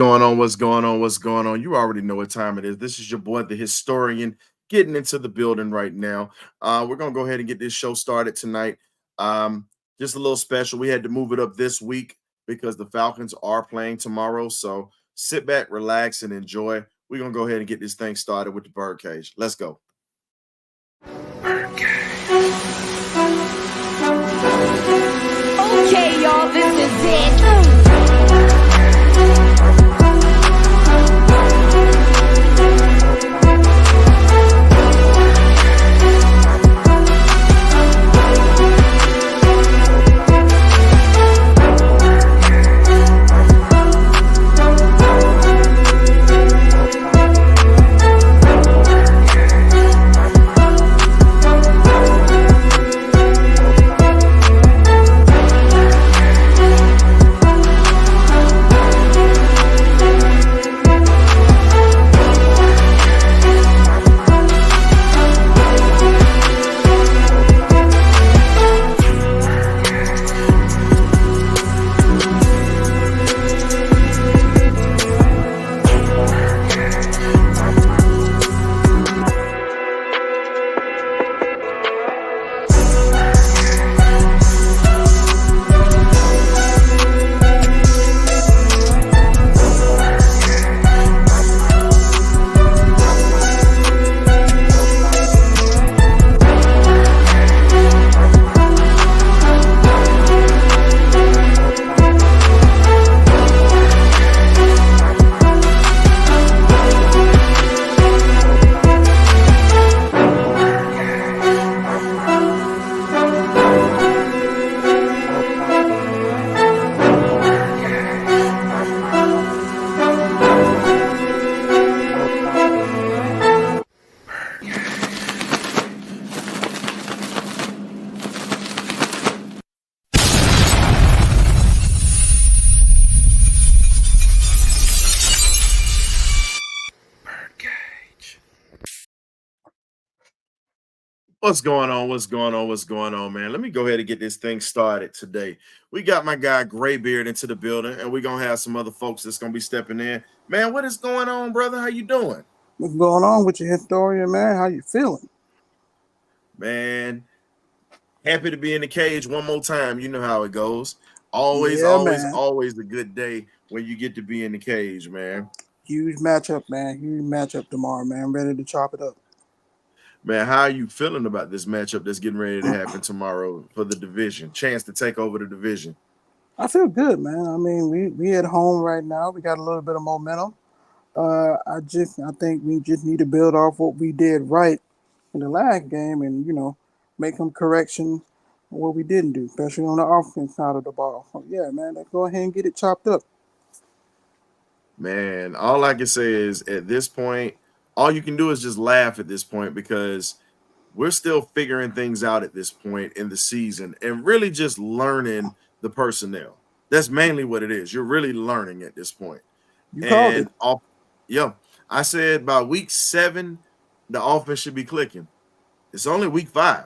Going on? What's going on? What's going on? You already know what time it is. This is your boy, the historian, getting into the building right now. We're gonna go ahead and get this show started tonight. Um, just a little special. We had to move it up this week because the Falcons are playing tomorrow. So sit back, relax, and enjoy. We're gonna go ahead and get this thing started with the Birdcage. Let's go. Okay, y'all, this is it. What's going on? What's going on? What's going on, man? Let me go ahead and get this thing started today. We got my guy Graybeard into the building, and we're gonna have some other folks that's gonna be stepping in. Man, what is going on, brother? How you doing? What's going on with your historian, man? How you feeling? Man, happy to be in the cage one more time. You know how it goes. Always, Yeah, always, man. always a good day when you get to be in the cage, man. Huge matchup, man. Huge matchup tomorrow, man. I'm ready to chop it up. Man, how are you feeling about this matchup that's getting ready to happen tomorrow for the division? Chance to take over the division. I feel good, man. I mean, we at home right now. We got a little bit of momentum. I think we just need to build off what we did right in the last game, and make some corrections on what we didn't do, especially on the offense side of the ball. So, yeah, man. Let's go ahead and get it chopped up. Man, all I can say is at this point, all you can do is just laugh at this point because we're still figuring things out at this point in the season and really just learning the personnel. That's mainly what it is. You're really learning at this point. You called it. And off, yeah, I said by week 7, the offense should be clicking. It's only week 5.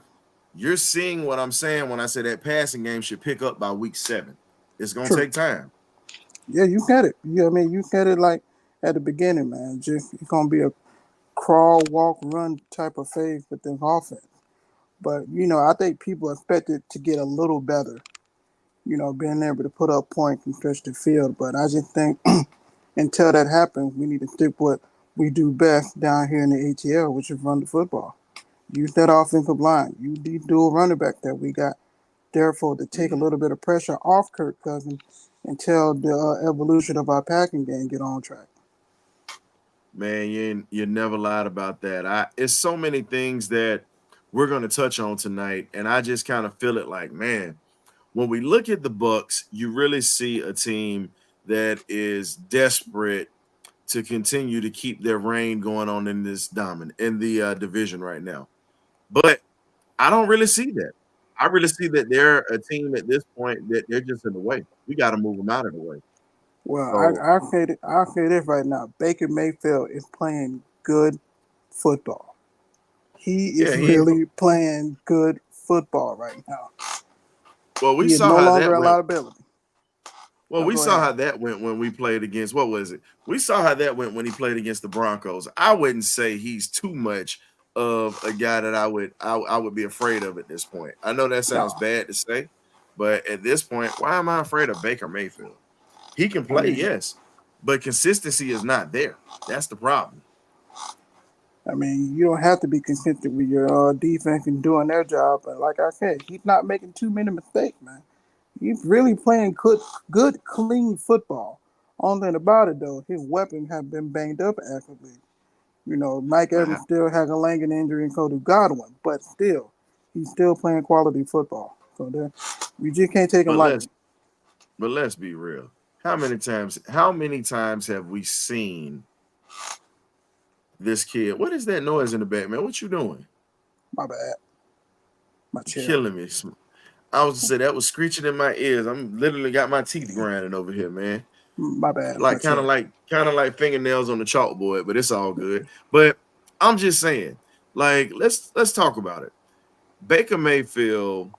You're seeing what I'm saying when I say that passing game should pick up by week 7. It's gonna True. take time. Yeah, you said it. I mean, you said it like at the beginning, man. Just it's gonna be a crawl, walk, run type of phase with this offense. But I think people expect it to get a little better. Being able to put up points and stretch the field. But I just think until that happens, we need to stick what we do best down here in the ATL, which is run the football. Use that offensive line. Use the dual running back that we got. Therefore, to take a little bit of pressure off Kirk Cousins until the evolution of our passing game get on track. Man, you never lied about that. It's so many things that we're going to touch on tonight, and I just kind of feel it like, man, when we look at the Bucks, you really see a team that is desperate to continue to keep their reign going on in this division right now. But I don't really see that. I really see that they're a team at this point that they're just in the way. We got to move them out of the way. Well, So I say this right now. Baker Mayfield is playing good football. He yeah, is he ain't. really playing good football right now. Well, we He is saw no how longer that a went. liability. Well, Oh, we go saw ahead. how that went when we played against what was it? We saw how that went when he played against the Broncos. I wouldn't say he's too much of a guy that I would be afraid of at this point. I know that sounds No, bad to say, but at this point, why am I afraid of Baker Mayfield? He can I play, mean, yes, but consistency is not there. That's the problem. you don't have to be consistent with your defense and doing their job. But like I said, he's not making too many mistakes, man. He's really playing good, clean football. Only thing about it though, his weapons have been banged up actively. Mike But Evans still has a Langan injury and so do Godwin, but still, he's still playing quality football. So there, we just can't take him but lightly. let's be real. How many times have we seen this kid? What is that noise in the back, man? What you doing? My bad, my You chair. killing me. I was to say that was screeching in my ears. I'm literally got my teeth grinding over here, man. My bad, my Like kind of chair. like kind of like fingernails on the chalkboard, but it's all good. But I'm just saying, like, let's talk about it. Baker Mayfield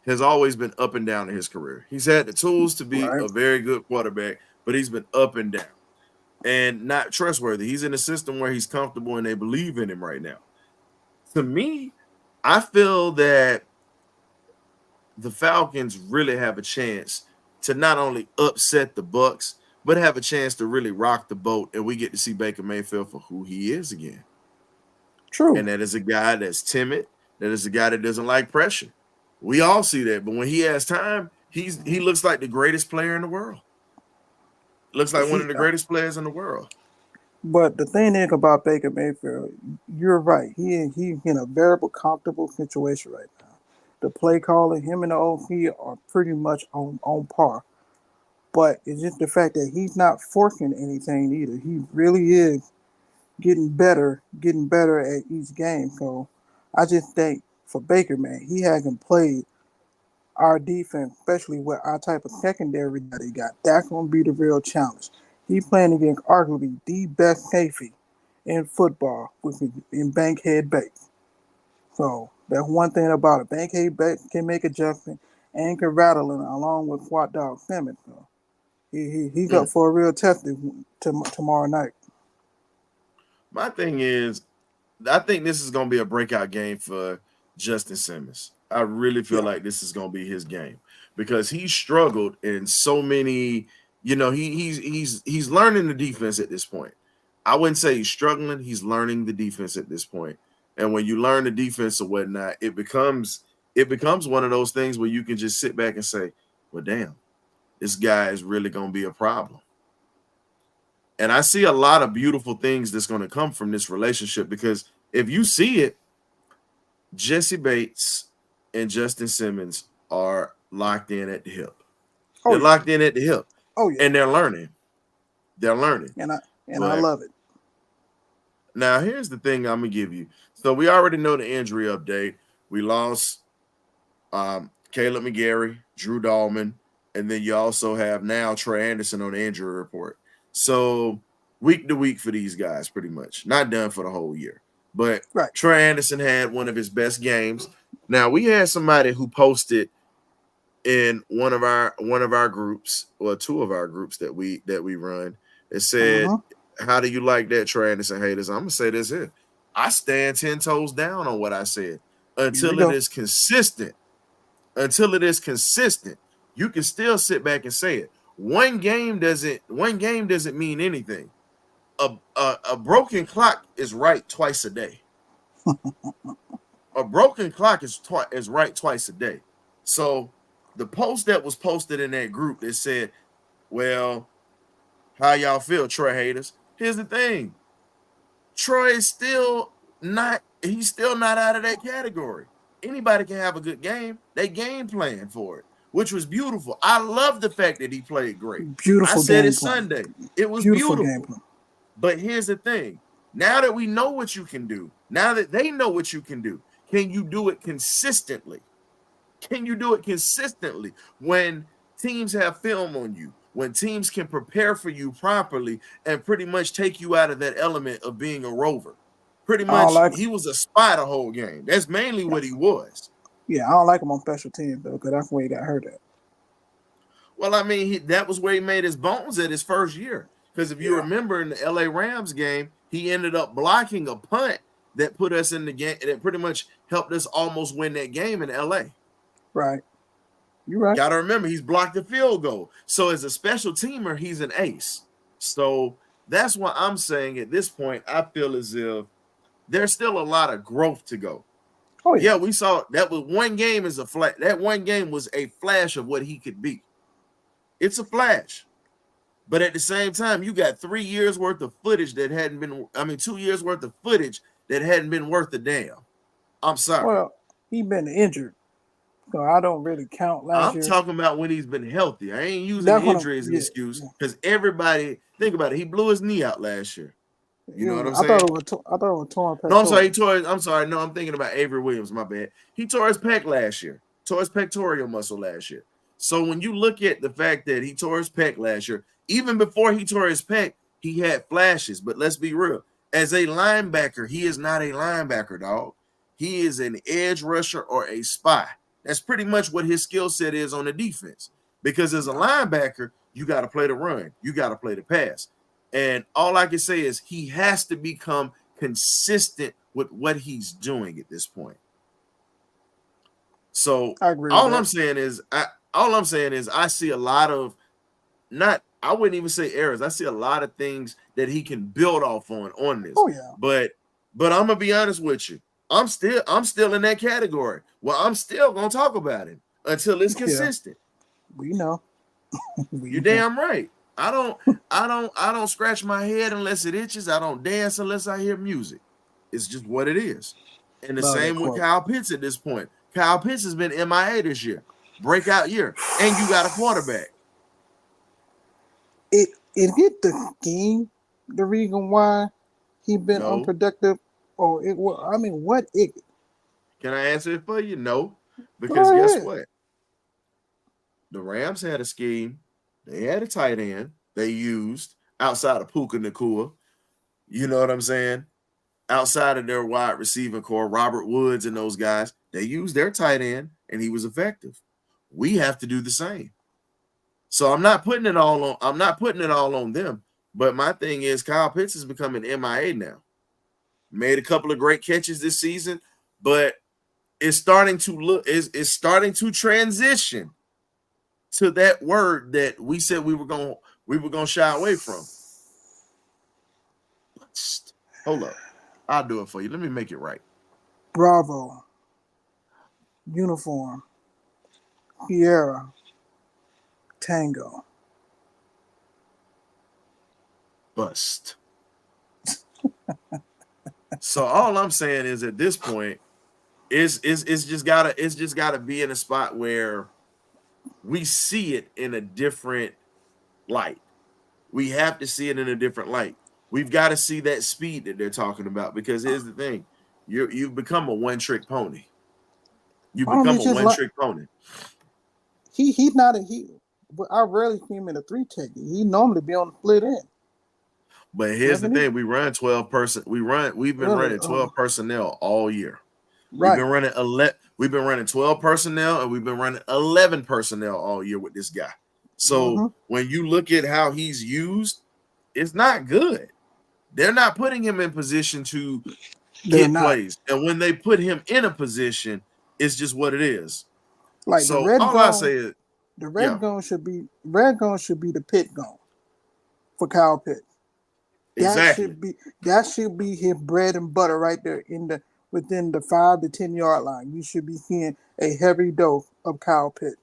has always been up and down in his career. He's had the tools to be Right. a very good quarterback, but he's been up and down and not trustworthy. He's in a system where he's comfortable and they believe in him right now. To me, I feel that the Falcons really have a chance to not only upset the Bucks, but have a chance to really rock the boat, and we get to see Baker Mayfield for who he is again. True. And that is a guy that's timid. That is a guy that doesn't like pressure. We all see that, but when he has time, he looks like the greatest player in the world. Looks like one of He, the greatest players in the world. but the thing is about Baker Mayfield, you're right. He's in a very comfortable situation right now. The play calling, him and the OC are pretty much on par. But it's just the fact that he's not forcing anything either. He really is getting better at each game. So I just think for Baker, man, he hasn't played our defense, especially with our type of secondary that he got. That's gonna be the real challenge. He's playing against arguably the best safety in football, which is in Bankhead Bates. So that's one thing about it. Bankhead Bates can make adjustments and can rattle it along with Swat Dog Simmons. So he's up Mm. for a real test tomorrow night. My thing is, I think this is going to be a breakout game for Justin Simmons. I really feel Yeah. like this is going to be his game because he struggled in so many. He's learning the defense at this point. I wouldn't say he's struggling. He's learning the defense at this point. And when you learn the defense or whatnot, it becomes one of those things where you can just sit back and say, "Well, damn, this guy is really going to be a problem." And I see a lot of beautiful things that's going to come from this relationship because if you see it, Jesse Bates and Justin Simmons are locked in at the hip. Oh They're yeah. locked in at the hip Oh yeah. and they're learning. They're learning. And I But love it. now here's the thing I'm gonna give you. So we already know the injury update. We lost Caleb McGarry, Drew Dahlman, and then you also have now Trey Anderson on the injury report. So week to week for these guys, pretty much. Not done for the whole year. But Right. Trey Anderson had one of his best games. Now we had somebody who posted in one of our groups, or two of our groups that we run. It said, Uh-huh. "How do you like that, Trey Anderson haters?" I'm gonna say this here. I stand 10 toes down on what I said Here we until it go. is consistent. Until it is consistent, you can still sit back and say it. One game doesn't mean anything. A broken clock is right twice a day. A broken clock is right twice a day. So the post that was posted in that group that said, "Well, how y'all feel, Troy haters?" Here's the thing: Troy is still not. He's still not out of that category. Anybody can have a good game. They game plan for it, which was beautiful. I love the fact that he played great. I Beautiful said it game plan. Sunday. It was Beautiful game beautiful. plan. But here's the thing: now that we know what you can do, now that they know what you can do, can you do it consistently? Can you do it consistently when teams have film on you? When teams can prepare for you properly and pretty much take you out of that element of being a rover. Pretty I don't much, like he was a spy the whole game. That's mainly what he was. Yeah, I don't like him on special teams though, because that's where he got hurt at. Well, I mean, that was where he made his bones at his first year. Because if you remember in the LA Rams game, he ended up blocking a punt that put us in the game, that pretty much helped us almost win that game in LA. Right. You're right. Got to remember, he's blocked the field goal. So as a special teamer, he's an ace. So that's why I'm saying at this point, I feel as if there's still a lot of growth to go. Oh yeah, we saw that was one game is a flash. That one game was a flash of what he could be. It's a flash. But at the same time, you got 3 years worth of footage that hadn't been, 2 years worth of footage that hadn't been worth a damn. I'm sorry. Well, he's been injured. So I don't really count last year. I'm talking about when he's been healthy. I ain't using injury as an excuse because everybody, think about it, he blew his knee out last year. You know what I'm saying? I thought it was torn. No, I'm sorry. I'm sorry. No, I'm thinking about Avery Williams. My bad. He tore his pec last year. Tore his pectoral muscle last year. So when you look at the fact that he tore his pec last year, even before he tore his pec, he had flashes. But let's be real. As a linebacker, he is not a linebacker, dog. He is an edge rusher or a spy. That's pretty much what his skill set is on the defense. Because as a linebacker, you got to play the run. You got to play the pass. And all I can say is he has to become consistent with what he's doing at this point. So all I'm saying is I see a lot of I wouldn't even say errors. I see a lot of things that he can build off on this. Oh yeah. But I'm gonna be honest with you. I'm still in that category. Well, I'm still gonna talk about it until it's consistent. We know. You're damn right. I don't scratch my head unless it itches. I don't dance unless I hear music. It's just what it is. And the same with Kyle Pitts at this point. Kyle Pitts has been MIA this year, breakout year, and you got a quarterback. Is it the scheme the reason why he been unproductive? Or what is it? Can I answer it for you? No, because guess what? The Rams had a scheme. They had a tight end they used outside of Puka Nacua. You know what I'm saying? Outside of their wide receiving core, Robert Woods and those guys, they used their tight end and he was effective. We have to do the same. So I'm not putting it all on them. But my thing is Kyle Pitts is becoming MIA now. Made a couple of great catches this season, but it's starting to transition to that word that we said we were gonna shy away from. Hold up. I'll do it for you. Let me make it right. Bravo. Uniform. Sierra. Tango. Bust. So all I'm saying is at this point, it's just gotta be in a spot where we see it in a different light. We have to see it in a different light. We've got to see that speed that they're talking about because here's the thing. You've become a one-trick pony. You become a one-trick pony. He's not I rarely see him in a 3-tech. He normally be on the split end. But here's the thing: we run 12 person. We've been running 12 personnel all year. Right. We've been running 12 personnel, and we've been running 11 personnel all year with this guy. So when you look at how he's used, it's not good. They're not putting him in position to get plays, and when they put him in a position, it's just what it is. Like so, the red all gun, I say is the red gun should be the pit gun for Kyle Pitts. Exactly. That should be his bread and butter right there within the 5 to 10 yard line. You should be seeing a heavy dose of Kyle Pitts,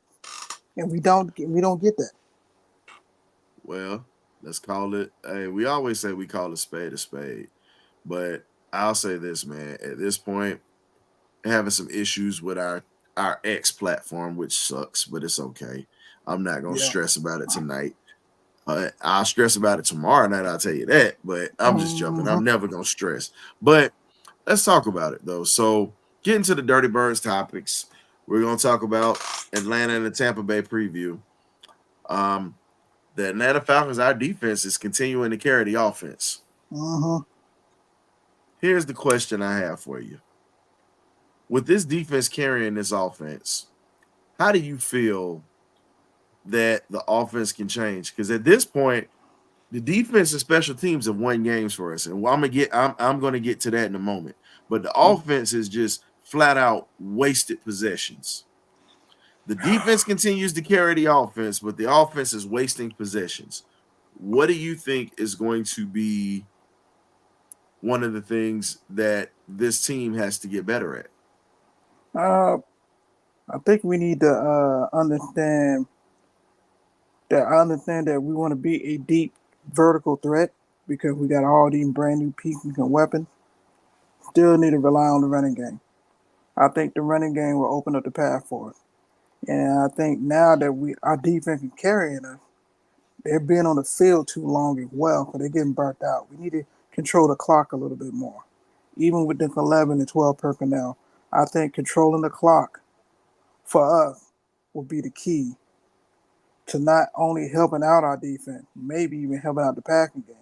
and we don't get that. Well, let's call it. Hey, we always say we call a spade, but I'll say this, man. At this point, having some issues with our X platform, which sucks, but it's okay. I'm not gonna stress about it tonight. I'll stress about it tomorrow night, I'll tell you that, but I'm just joking. I'm never going to stress. But let's talk about it, though. So getting to the Dirty Birds topics, we're going to talk about Atlanta and the Tampa Bay preview. The Atlanta Falcons, our defense is continuing to carry the offense. Here's the question I have for you. With this defense carrying this offense, how do you feel that the offense can change? Because at this point, the defense and special teams have won games for us, and I'm gonna get to that in a moment. But the offense is just flat out wasted possessions. The defense continues to carry the offense, but the offense is wasting possessions. What do you think is going to be one of the things that this team has to get better at? I think we need to understand that we want to be a deep vertical threat because we got all these brand new pieces and weapons. Still need to rely on the running game. I think the running game will open up the path for us. And I think now that our defense is carrying us, they're being on the field too long as well because they're getting burnt out. We need to control the clock a little bit more. Even with this 11 and 12 personnel, I think controlling the clock for us will be the key to not only helping out our defense, maybe even helping out the passing game.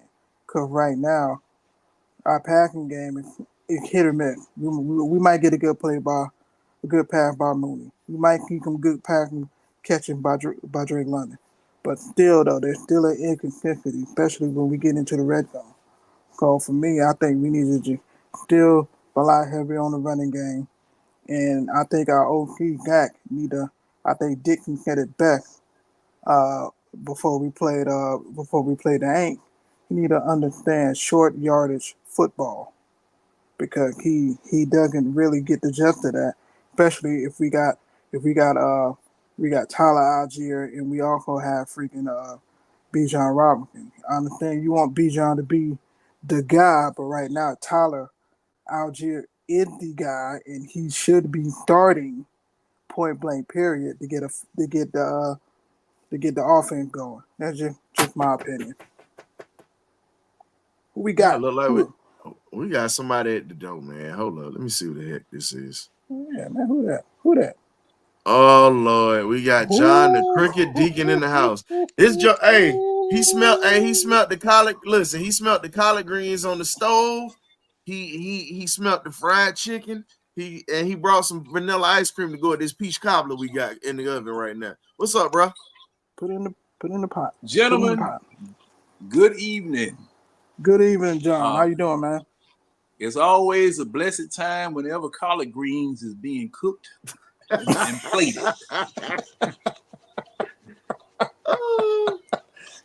Because right now, our passing game is hit or miss. We might get a good pass by Mooney. We might keep some good passing catching by Drake London. But still, though, there's still an inconsistency, especially when we get into the red zone. So for me, I think we need to just still rely heavy on the running game. And I think our OC Dak I think Dixon said it best before we played the Aints. He need to understand short yardage football because he doesn't really get the gist of that, especially if we got Tyler Algier and we also have freaking Bijan Robinson. I understand you want Bijan to be the guy, but right now Tyler Algier is the guy, and he should be starting point blank period to get the offense going. That's just my opinion. Who we got? Look like we got somebody at the door, man. Hold up, let me see what the heck this is. Yeah, man. Who that? Oh Lord, we got John the Cricket Deacon in the house. This Joe, hey, he smelled the collard. Listen, he smelled the collard greens on the stove. He smelled the fried chicken. He brought some vanilla ice cream to go with this peach cobbler we got in the oven right now. What's up, bro? Put in the pot. Gentlemen, good evening. Good evening, John. How you doing, man? It's always a blessed time whenever collard greens is being cooked and plated.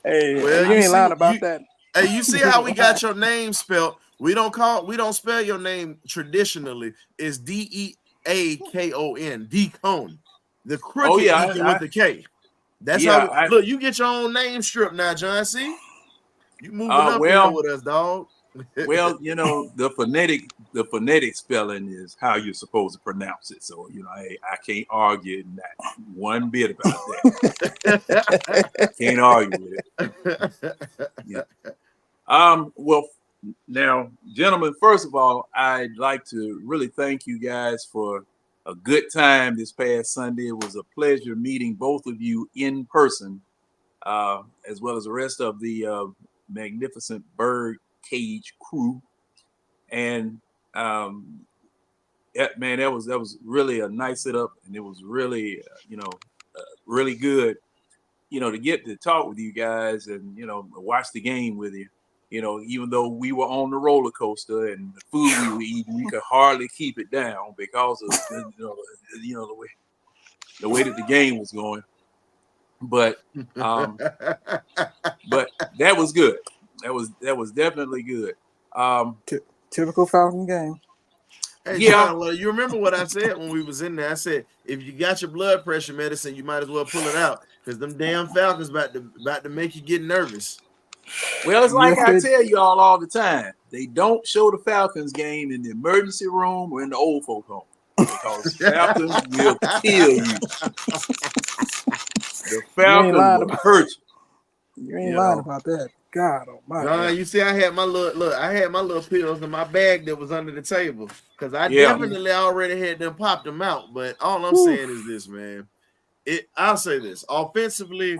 Hey, well, you ain't lying about that. Hey, you see how we got your name spelled? We don't spell your name traditionally. It's Deakon, Deacon. The Cricket Deacon with the K. That's how. Look, you get your own name strip now, John. See, you moving up here with us, dog. Well, the phonetic spelling is how you're supposed to pronounce it. So, I can't argue that one bit about that. Can't argue with it. Yeah. Well, now, gentlemen, first of all, I'd like to really thank you guys for a good time this past Sunday. It was a pleasure meeting both of you in person, as well as the rest of the magnificent Birdcage crew. And man, that was really a nice setup, and it was really really good, to get to talk with you guys and watch the game with you. Even though we were on the roller coaster and the food we were eating, we could hardly keep it down because of the way that the game was going. But that was good. That was definitely good. Typical Falcon game. Hey, John, well, you remember what I said when we was in there? I said, if you got your blood pressure medicine, you might as well pull it out because them damn Falcons about to make you get nervous. Well, it's like I tell you all the time. They don't show the Falcons game in the emergency room or in the old folk home because Falcons will kill you. The Falcons will hurt you. You ain't lying about that. God almighty. John, you see, I had my little pills in my bag that was under the table because I definitely already had them popped them out. But all I'm saying is this, man. I'll say this. Offensively,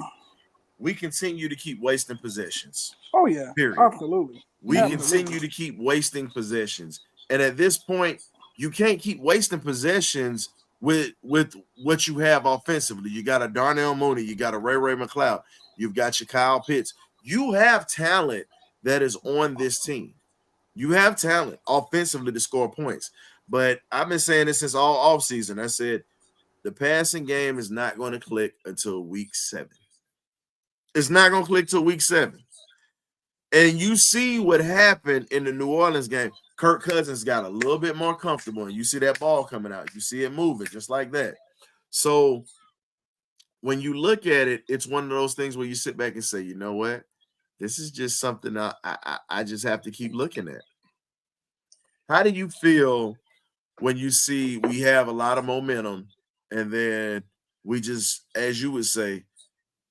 we continue to keep wasting possessions. Oh, yeah. Period. Absolutely. We continue to keep wasting possessions. And at this point, you can't keep wasting possessions with what you have offensively. You got a Darnell Mooney, you got a Ray McLeod, you've got your Kyle Pitts. You have talent that is on this team. You have talent offensively to score points. But I've been saying this since all offseason. I said the passing game is not going to click until week 7. It's not going to click till week 7. And you see what happened in the New Orleans game. Kirk Cousins got a little bit more comfortable, and you see that ball coming out. You see it moving just like that. So when you look at it, it's one of those things where you sit back and say, you know what? This is just something I just have to keep looking at. How do you feel when you see we have a lot of momentum and then we just, as you would say,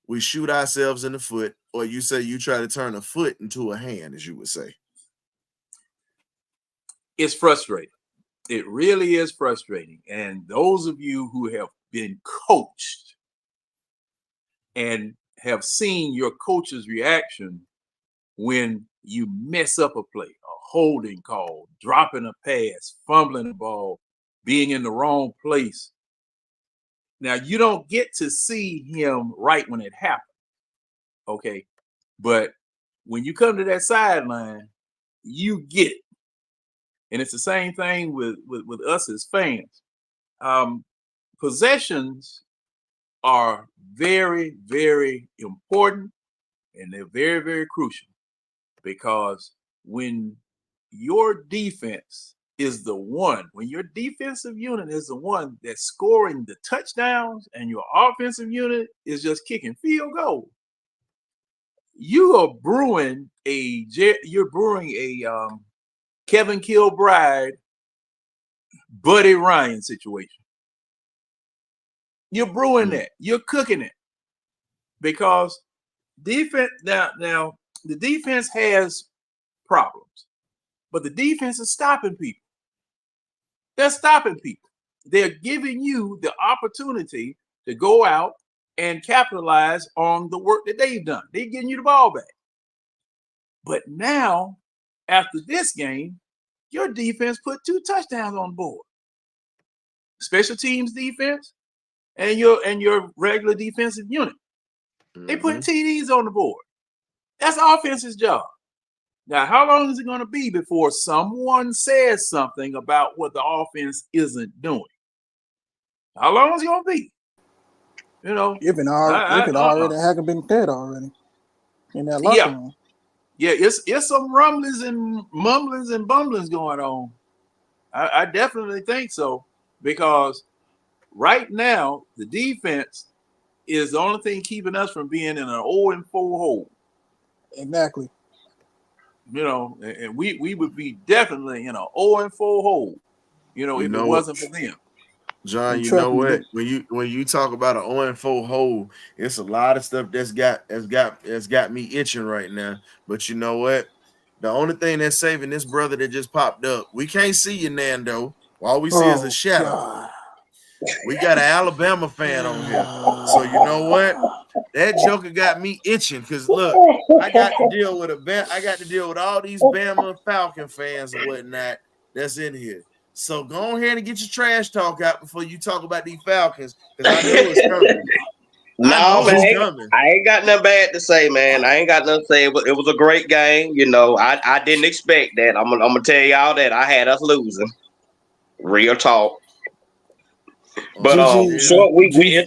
we shoot ourselves in the foot, or you say you try to turn a foot into a hand, as you would say? It's frustrating. It really is frustrating. And those of you who have been coached and have seen your coach's reaction when you mess up a play, a holding call, dropping a pass, fumbling the ball, being in the wrong place. Now, you don't get to see him right when it happens, okay? But when you come to that sideline, you get it. And it's the same thing with us as fans. Possessions are very, very important, and they're very, very crucial, because when your defense is the one, when your defensive unit is the one that's scoring the touchdowns and your offensive unit is just kicking field goals, you are brewing a Kevin Kilbride, Buddy Ryan situation. You're brewing that. You're cooking it, because defense now the defense has problems, but the defense is stopping people. They're stopping people. They're giving you the opportunity to go out and capitalize on the work that they've done. They're getting you the ball back. But now, after this game, your defense put 2 touchdowns on the board. Special teams defense and your regular defensive unit. They put TDs on the board. That's offense's job. Now, how long is it going to be before someone says something about what the offense isn't doing? How long is it going to be? You know, it could already have been dead already in that locker room. Yeah, it's some rumblings and mumblings and bumblings going on. I definitely think so, because right now the defense is the only thing keeping us from being in an 0-4 hole. Exactly. You know, and we would be definitely in an 0-4 hole. You know, if it wasn't for them. John, you know what? When you talk about an 0-4 hole, it's a lot of stuff that's got me itching right now. But you know what? The only thing that's saving this brother that just popped up, we can't see you, Nando. All we see is a shadow. God. We got an Alabama fan on here. So you know what? That joker got me itching, because look, I got to deal with all these Bama Falcon fans and whatnot that's in here. So go ahead and get your trash talk out before you talk about these Falcons, because I know it's coming. No, man, I ain't got nothing bad to say, man. I ain't got nothing to say. It was a great game. You know, I didn't expect that. I'm gonna tell y'all that I had us losing. Real talk. But it's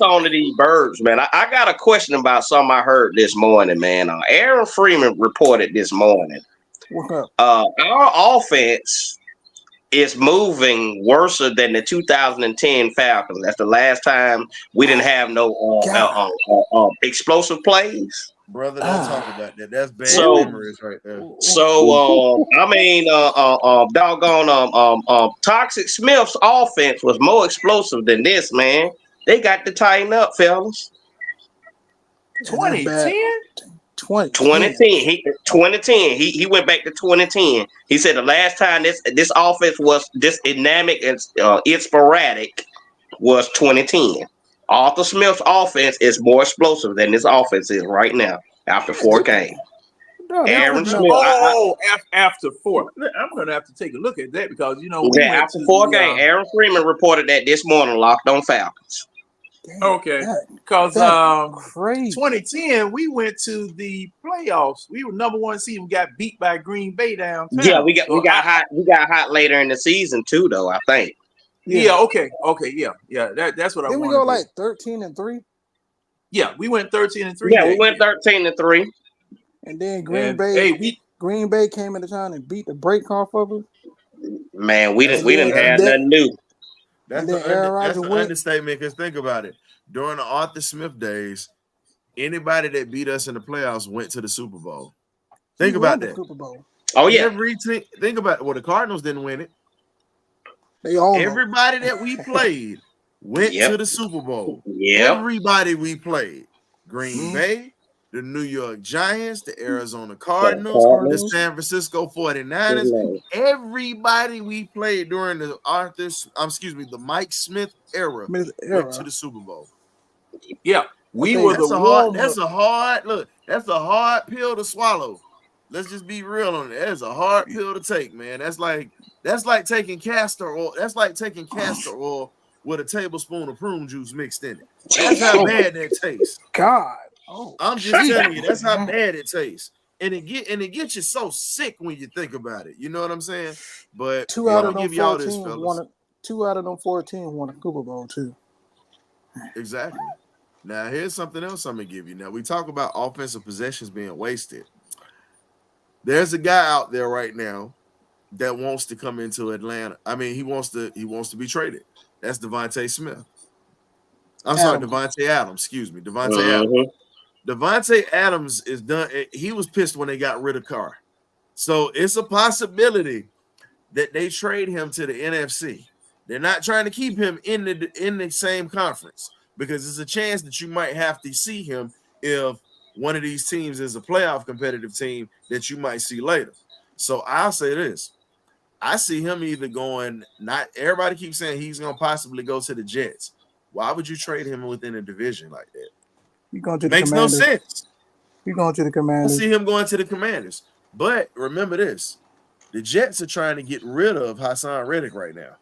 on to these Birds, man. I got a question about something I heard this morning, man. Aaron Freeman reported this morning. What's up? Our offense is moving worse than the 2010 Falcons. That's the last time we didn't have no explosive plays. Brother, don't talk about that. That's bad memories right there. So, Toxic Smith's offense was more explosive than this, man. They got to tighten up, fellas. 2010? 2010. He went back to 2010. He said the last time this offense was this dynamic and sporadic was 2010. Arthur Smith's offense is more explosive than this offense is right now after 4 games. No, they Aaron putting up. Smith. After 4. I'm going to have to take a look at that because we went After to 4 the, games, Aaron Freeman reported that this morning, Locked on Falcons. Damn, okay, because that's crazy. 2010 we went to the playoffs. We were number 1 seed. We got beat by Green Bay downtown. Yeah, we got hot. We got hot later in the season too, though. I think. Yeah. Okay. Yeah. That's what I Didn't we wanted. go like 13-3? Yeah, we went 13-3. Yeah, we went 13-3. And then Green Bay came into town and beat the brake off of us. Man, we didn't have nothing new. That's an understatement. Because think about it. During the Arthur Smith days, anybody that beat us in the playoffs went to the Super Bowl. Think about that. Super Bowl. Oh yeah. Every team. Think about it. Well, the Cardinals didn't win it. Everybody that we played went to the Super Bowl. Yeah. Everybody we played. Green Bay, the New York Giants, the Arizona Cardinals, the San Francisco 49ers. Everybody we played during the the Mike Smith era went to the Super Bowl. Yeah. That's a hard pill to swallow. Let's just be real on it. That's a hard pill to take, man. That's like taking castor oil. That's like taking castor oil with a tablespoon of prune juice mixed in it. That's how bad that tastes. God. I'm just telling you, that's how bad it tastes. And it gets you so sick when you think about it. You know what I'm saying? But 2 out of them 14 won 2 out of them 14 won a Super Bowl too. Exactly. Now here's something else I'm gonna give you. Now we talk about offensive possessions being wasted. There's a guy out there right now that wants to come into Atlanta. I mean, he wants to be traded. That's Devontae Smith. Devontae Adams. Excuse me, Devontae Adams. Devontae Adams is done. He was pissed when they got rid of Carr, so it's a possibility that they trade him to the NFC. They're not trying to keep him in the same conference because there's a chance that you might have to see him if one of these teams is a playoff competitive team that you might see later. So I'll say this. I see him either going, not everybody keeps saying he's going to possibly go to the Jets. Why would you trade him within a division like that? You going to the Makes Commanders. no sense. You going to the Commanders. I see him going to the Commanders. But remember this. The Jets are trying to get rid of Hassan Reddick right now.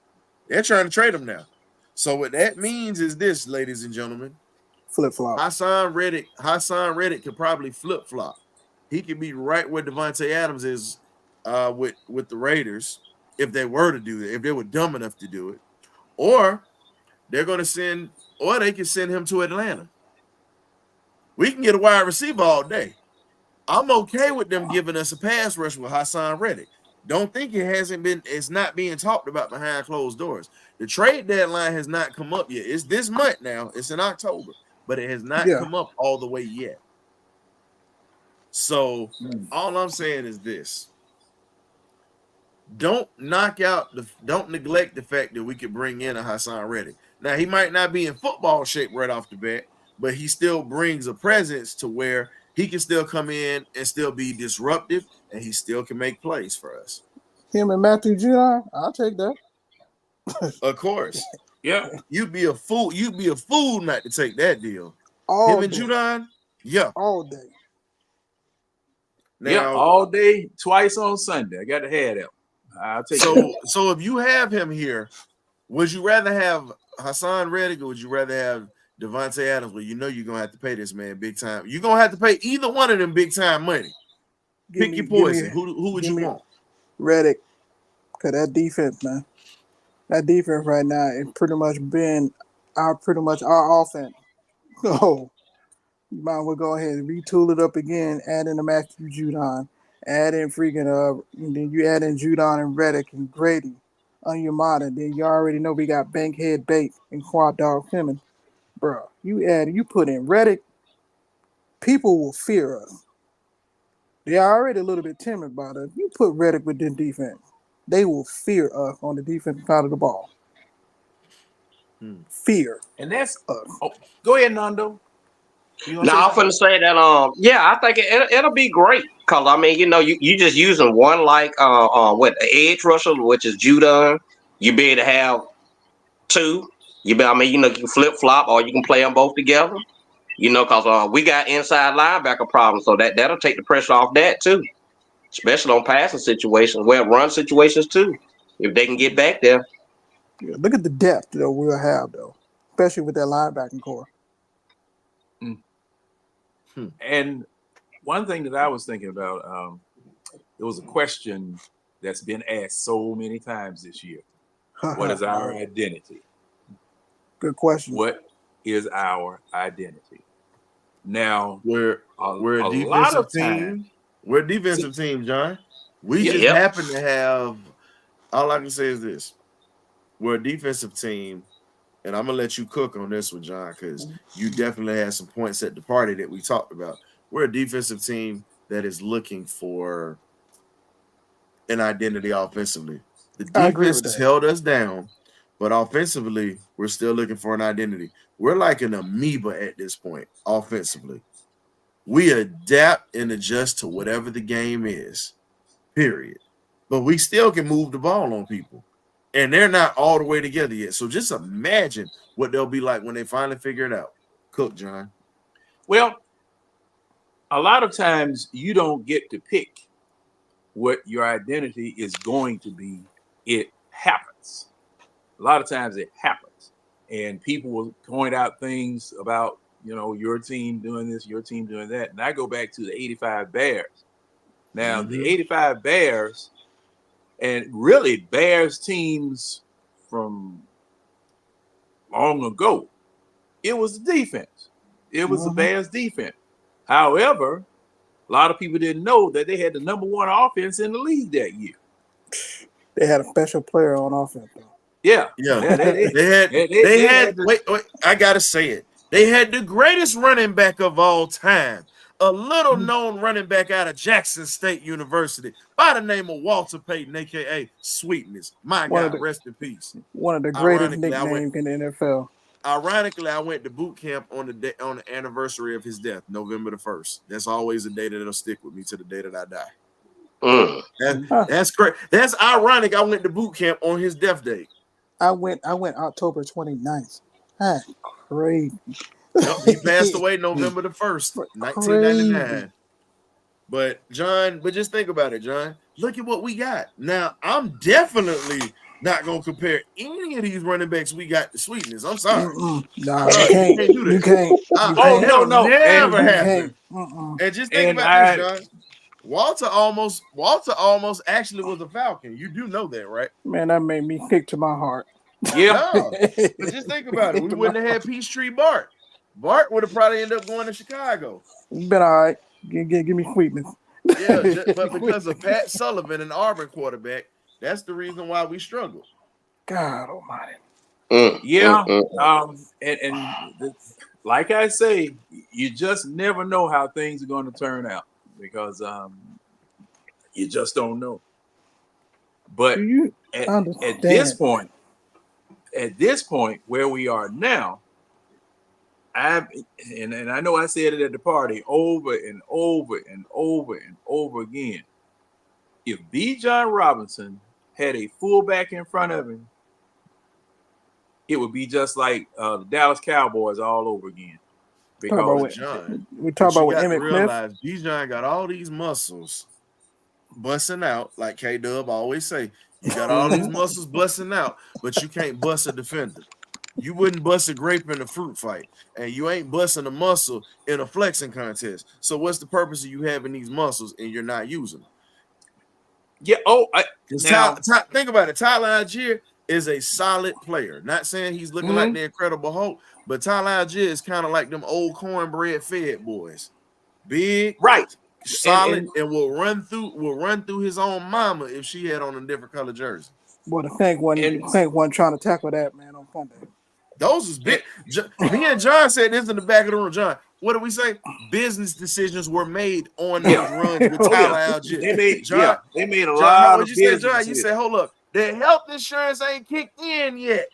They're trying to trade him now. So what that means is this, ladies and gentlemen. Flip-flop. Hassan Reddick could probably flip-flop. He could be right where Devontae Adams is with the Raiders if they were to do that, if they were dumb enough to do it. Or they can send him to Atlanta. We can get a wide receiver all day. I'm okay with them giving us a pass rush with Hassan Reddick. Don't think it's not being talked about behind closed doors. The trade deadline has not come up yet. It's this month now. It's in October, but it has not come up all the way yet. So all I'm saying is this. Don't neglect the fact that we could bring in a Hassan Reddick. Now, he might not be in football shape right off the bat, but he still brings a presence to where he can still come in and still be disruptive, and he still can make plays for us. Him and Matthew Judon, I'll take that. Of course. Yeah. You'd be a fool not to take that deal. All and Judon, all day. Now, all day, twice on Sunday. I got to have that. I'll take that. So if you have him here, would you rather have Hassan Reddick or would you rather have Devontae Adams? Well, you know you're gonna have to pay this man big time. You're gonna have to pay either one of them big time money. Pick your poison. Who would you want? Reddick. Cause that defense, man. That defense right now is pretty much been our offense. So you might well go ahead and retool it up again, add in the Matthew Judon, add in and then you add in Judon and Reddick and Grady on your modern. Then you already know we got Bankhead Bate and Quad Dog Clemens. Bro, you put in Reddick, people will fear us. They are already a little bit timid about us. You put Reddick with this defense, they will fear us on the defensive side of the ball. Fear. And that's go ahead, Nando. Now I'm finna say that I think it'll be great because I mean you just using one like the edge rusher, which is Judon. You be able to have two. You can flip flop or you can play them both together. because we got inside linebacker problems, so that'll take the pressure off that too, especially on passing situations, run situations too, if they can get back there. Yeah, look at the depth that we'll have though, especially with that linebacking core. And one thing that I was thinking about, there was a question that's been asked so many times this year. What is our identity? Good question. What is our identity? Now, we're a defensive team. We're a defensive team, John. We just happen to have. All I can say is this: we're a defensive team, and I'm gonna let you cook on this one, John, because you definitely had some points at the party that we talked about. We're a defensive team that is looking for an identity offensively. The defense has held us down, but offensively, we're still looking for an identity. We're like an amoeba at this point, offensively. We adapt and adjust to whatever the game is, period. But we still can move the ball on people, and they're not all the way together yet. So just imagine what they'll be like when they finally figure it out. Cook, John. Well, a lot of times you don't get to pick what your identity is going to be. It happens. A lot of times it happens, and people will point out things about, your team doing this, your team doing that. And I go back to the 85 Bears. Now, the 85 Bears, and really Bears teams from long ago, it was the defense. It was the Bears defense. However, a lot of people didn't know that they had the #1 offense in the league that year. They had a special player on offense, though. Yeah. They had. Wait, I gotta say it. They had the greatest running back of all time, a little known running back out of Jackson State University by the name of Walter Payton, aka Sweetness. My God, rest in peace. One of the greatest nicknames in the NFL. Ironically, I went to boot camp on the anniversary of his death, November the 1st. That's always a day that'll stick with me to the day that I die. That's great. That's ironic. I went to boot camp on his death date. I went October 29th. That's crazy. He passed away November the 1st, 1999. But just think about it, John. Look at what we got. Now, I'm definitely not gonna compare any of these running backs we got to Sweetness. I'm sorry. No, you can't do that. You can't. No. Never happened. And just think about this, John. Walter almost actually was a Falcon. You do know that, right? Man, that made me kick to my heart. Yeah. No, but just think about it. We wouldn't have had Peachtree Bart. Bart would have probably ended up going to Chicago. It's been all right. Give me Sweetness. Yeah, but because of Pat Sullivan, an Auburn quarterback, that's the reason why we struggle. God almighty. And like I say, you just never know how things are going to turn out because you just don't know. But at this point where we are now, and I know I said it at the party over and over and over and over again. If B. John Robinson had a fullback in front of him, it would be just like the Dallas Cowboys all over again. Because we talk about with Emmett Smith. Bijan got all these muscles busting out, like K-Dub always say. You got all these muscles busting out, but you can't bust a defender. You wouldn't bust a grape in a fruit fight, and you ain't busting a muscle in a flexing contest. So what's the purpose of you having these muscles and you're not using them? Yeah. Think about it. Tyler Algier is a solid player. Not saying he's looking like the Incredible Hulk, but Tyler Algier is kind of like them old cornbread fed boys. Big, right, solid, and will run through his own mama if she had on a different color jersey. Well, the Tank wasn't trying to tackle that man on Sunday. Those was big. Me and John said this in the back of the room. John, what did we say? Business decisions were made on those runs with Tyler Algier. They made a lot how of would you say, John? business. You said, hold up. The health insurance ain't kicked in yet.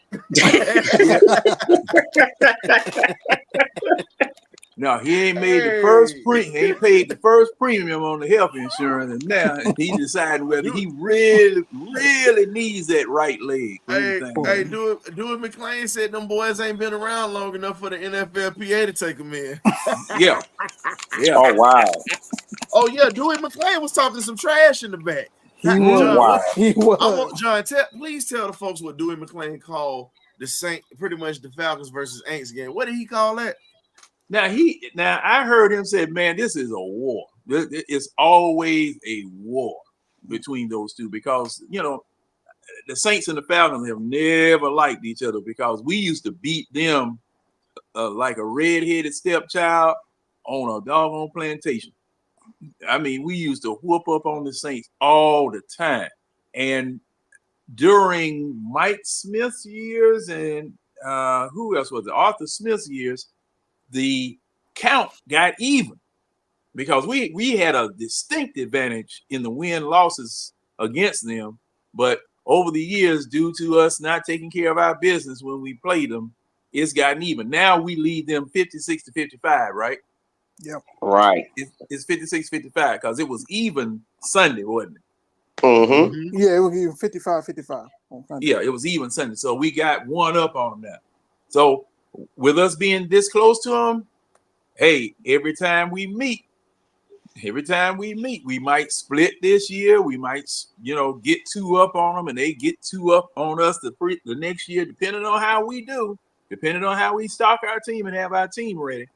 No, he ain't made the first he ain't paid the first premium on the health insurance, and now he deciding whether he really needs that right leg. Hey, Dewey McClain said them boys ain't been around long enough for the NFLPA to take them in. Yeah. Oh wow. Oh yeah, Dewey McClain was talking some trash in the back. He was. John, please tell the folks what Dewey McClain called the pretty much the Falcons versus Aints game. What did he call that? Now I heard him say, man, this is a war. It's always a war between those two because the Saints and the Falcons have never liked each other because we used to beat them like a red-headed stepchild on a doggone plantation. I mean, we used to whoop up on the Saints all the time. And during Mike Smith's years and who else was it? Arthur Smith's years, the count got even because we had a distinct advantage in the win-losses against them. But over the years, due to us not taking care of our business when we played them, it's gotten even. Now we lead them 56-55, right? Yep. Right. It's 56-55 because it was even Sunday, wasn't it? Mm-hmm. Yeah, it was even 55-55. Yeah, it was even Sunday. So we got one up on that. So with us being this close to them, hey, every time we meet, we might split this year. We might, get two up on them, and they get two up on us the next year, depending on how we do, depending on how we stock our team and have our team ready,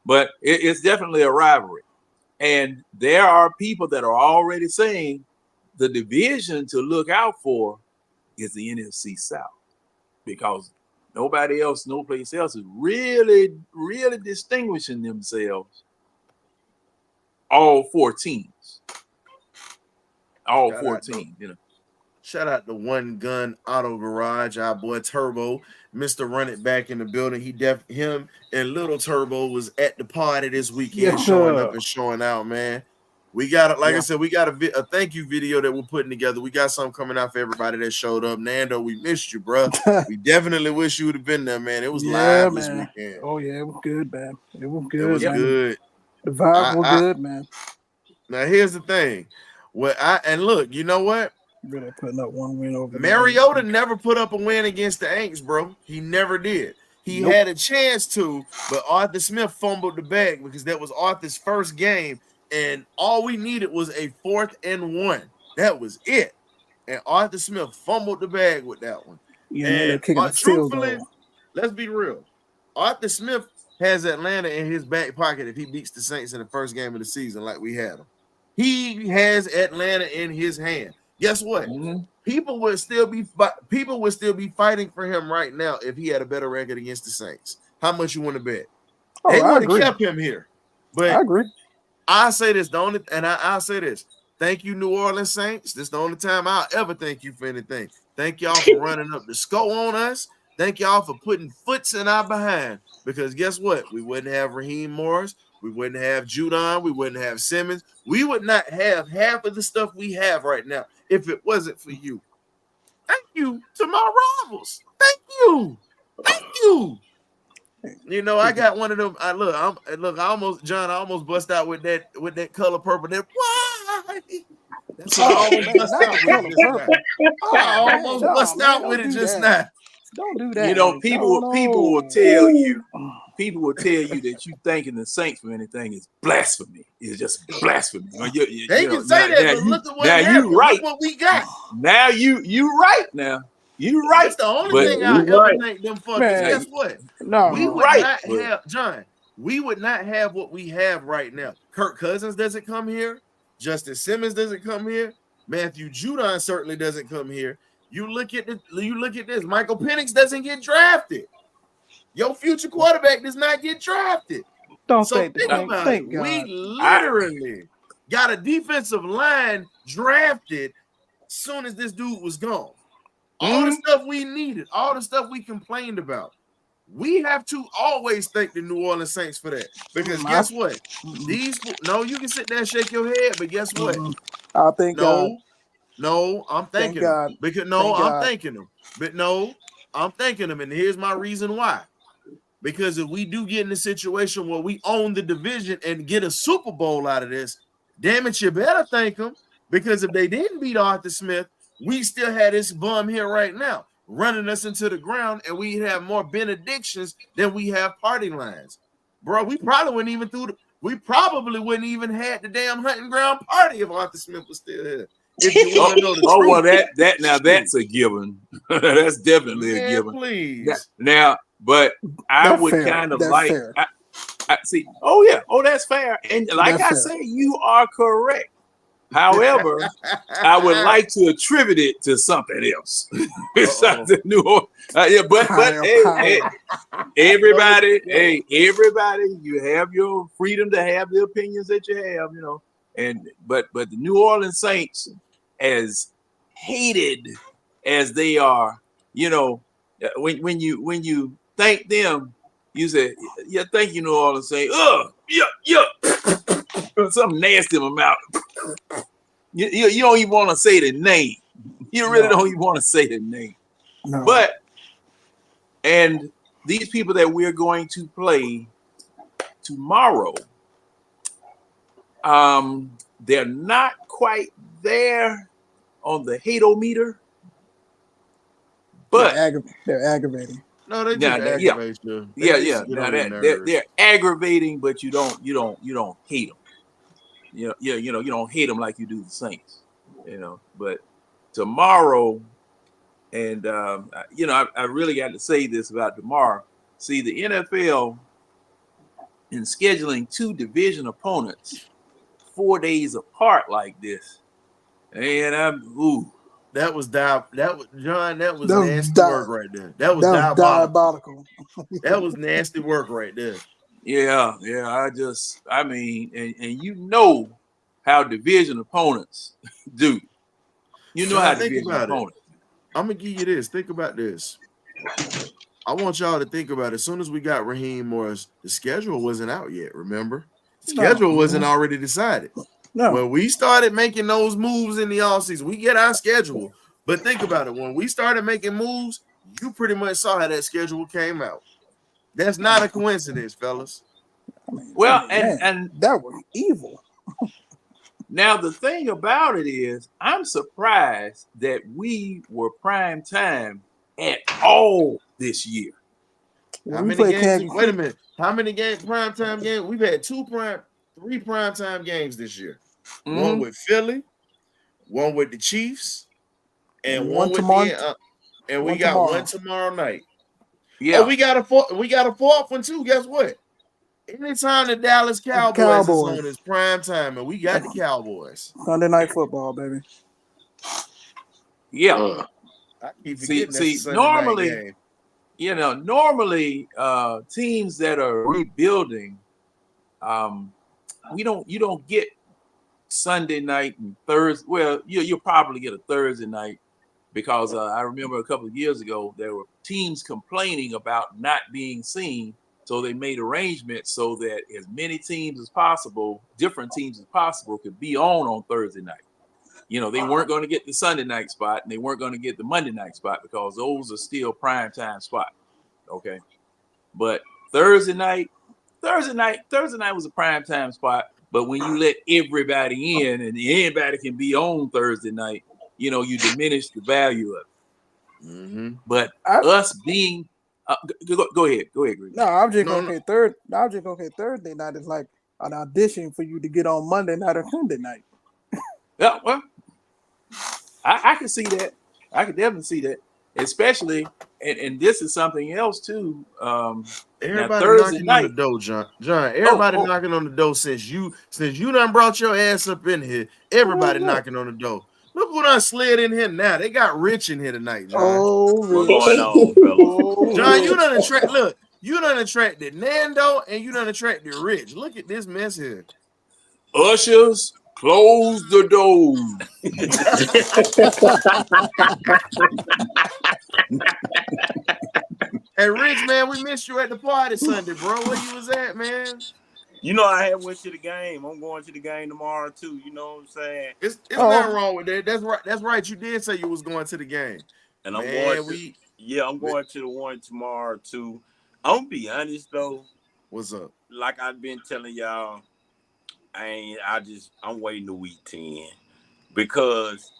But it's definitely a rivalry, and there are people that are already saying the division to look out for is the NFC South because no place else is really distinguishing themselves. All four teams. Shout out to One Gun Auto Garage, our boy Turbo, Mr. Run It Back in the building. Him and Little Turbo was at the party this weekend, showing up and showing out, man. We got it, I said, we got a thank you video that we're putting together. We got something coming out for everybody that showed up. Nando, we missed you, bro. We definitely wish you would have been there, man. It was live this weekend. Oh yeah, it was good, man. It was good. It was good. The vibes were good, man. Now here's the thing. Look, you know what? Really putting up one win over Mariota never put up a win against the Aints, bro. He never did. He had a chance to, but Arthur Smith fumbled the bag because that was Arthur's first game, and all we needed was a 4th and 1. That was it. And Arthur Smith fumbled the bag with that one. Yeah, and truthfully, let's be real. Arthur Smith has Atlanta in his back pocket if he beats the Saints in the first game of the season like we had him. He has Atlanta in his hand. Guess what? Mm-hmm. People would still be fighting for him right now if he had a better record against the Saints. How much you want to bet? They would have kept him here. But I agree. I say this, I'll say this. Thank you, New Orleans Saints. This is the only time I'll ever thank you for anything. Thank y'all for running up the score on us. Thank y'all for putting foots in our behind. Because guess what? We wouldn't have Raheem Morris. We wouldn't have Judon. We wouldn't have Simmons. We would not have half of the stuff we have right now if it wasn't for you. Thank you to my rivals. Thank you. Thank you. I got one of them. I almost bust out with that color purple. That why? That's what I almost bust out with. I almost bust out with it just now. Don't do that. People will tell you. People will tell you that you thanking the Saints for anything is blasphemy. It's just blasphemy. They can say that, but look at what happened. Right. Look what we got. Now you right now. You right. That's the only thing I ever thank them for. Guess what? No, we would not have John. We would not have what we have right now. Kirk Cousins doesn't come here. Justin Simmons doesn't come here. Matthew Judon certainly doesn't come here. You look at this. Michael Penix doesn't get drafted. Your future quarterback does not get drafted. Think about it. We literally got a defensive line drafted as soon as this dude was gone. All the stuff we needed, all the stuff we complained about. We have to always thank the New Orleans Saints for that. Because guess what? You can sit there and shake your head, but guess what? I think I'm thanking them. Because I'm thanking them. But no, I'm thanking them, and here's my reason why. because if we do get in a situation where we own the division and get a Super Bowl out of this, damn it, you better thank them, because if they didn't beat Arthur Smith, we still had this bum here right now running us into the ground, and we have more benedictions than we have party lines, bro. We probably wouldn't even had the damn hunting ground party if Arthur Smith was still here. If you want to know the truth. Well, that's a given. That's definitely a given. Please. Now, but I would kind of like. I see. Oh yeah. Oh, that's fair. And like I say, you are correct. However, I would like to attribute it to something else besides the New Orleans. But hey, everybody, you have your freedom to have the opinions that you have, you know. And but the New Orleans Saints, as hated as they are, you know, when you thank them, you say, yeah, thank you, New Orleans Saints. Yeah. Something nasty in my mouth. You don't even want to say the name. You really don't even want to say the name. No. But and these people that we're going to play tomorrow, they're not quite there on the hate-o-meter, but they're aggravating. No, they just aggravate you. Yeah. Now they're aggravating, but you don't hate them. You don't hate them like you do the Saints. You know, but tomorrow, and I really got to say this about tomorrow. See, the NFL in scheduling two division opponents 4 days apart like this, and that was nasty work right there. That was diabolical. That was nasty work right there. Yeah. I mean, and you know how division opponents do. You know how division opponents. I'm gonna give you this. Think about this. I want y'all to think about it. As soon as we got Raheem Morris, the schedule wasn't out yet. Remember, the schedule wasn't already decided. No. When we started making those moves in the offseason, we get our schedule. But think about it. When we started making moves, you pretty much saw how that schedule came out. That's not a coincidence, fellas. Well, and that was evil. Now the thing about it is, I'm surprised that we were prime time at all this year. How many games? Wait a minute. How many prime time games? We've had three prime time games this year. Mm-hmm. One with Philly, one with the Chiefs, and one with and we got one tomorrow night. Yeah, we got a fourth one too. Guess what? Anytime the Dallas Cowboys is on, it's prime time, and we got the Cowboys. Sunday Night Football, baby. Yeah. I keep forgetting see, normally, teams that are rebuilding, you don't get Sunday night and Thursday. Well, you'll probably get a Thursday night, because I remember a couple of years ago there were teams complaining about not being seen, so they made arrangements so that as many teams as possible, different teams as possible, could be on Thursday night. You know, they weren't going to get the Sunday night spot, and they weren't going to get the Monday night spot, because those are still prime time spots. Okay, but Thursday night was a prime time spot. But when you let everybody in and anybody can be on Thursday night, you know, you diminish the value of it. Mm-hmm. But us being go ahead, Greg. No, I'm just gonna say Thursday night is like an audition for you to get on Monday night or Sunday night. Yeah, well, I can see that. I can definitely see that, especially, and this is something else too. Everybody knocking on the door, John. Everybody knocking on the door since you done brought your ass up in here. Everybody knocking on the door. Look who done slid in here now. They got Rich in here tonight, John. What's going on, fellas? John, you done attracted Nando, and you done attracted Rich. Look at this mess here. Ushers, close the door. Hey, Rich, man, we missed you at the party Sunday, bro. Where you was at, man? You know, I had went to the game. I'm going to the game tomorrow too. You know what I'm saying? It's nothing wrong with that. That's right. That's right. You did say you was going to the game. And I'm going to the one tomorrow too. I'm gonna be honest though. What's up? Like I've been telling y'all, I'm waiting to week 10 because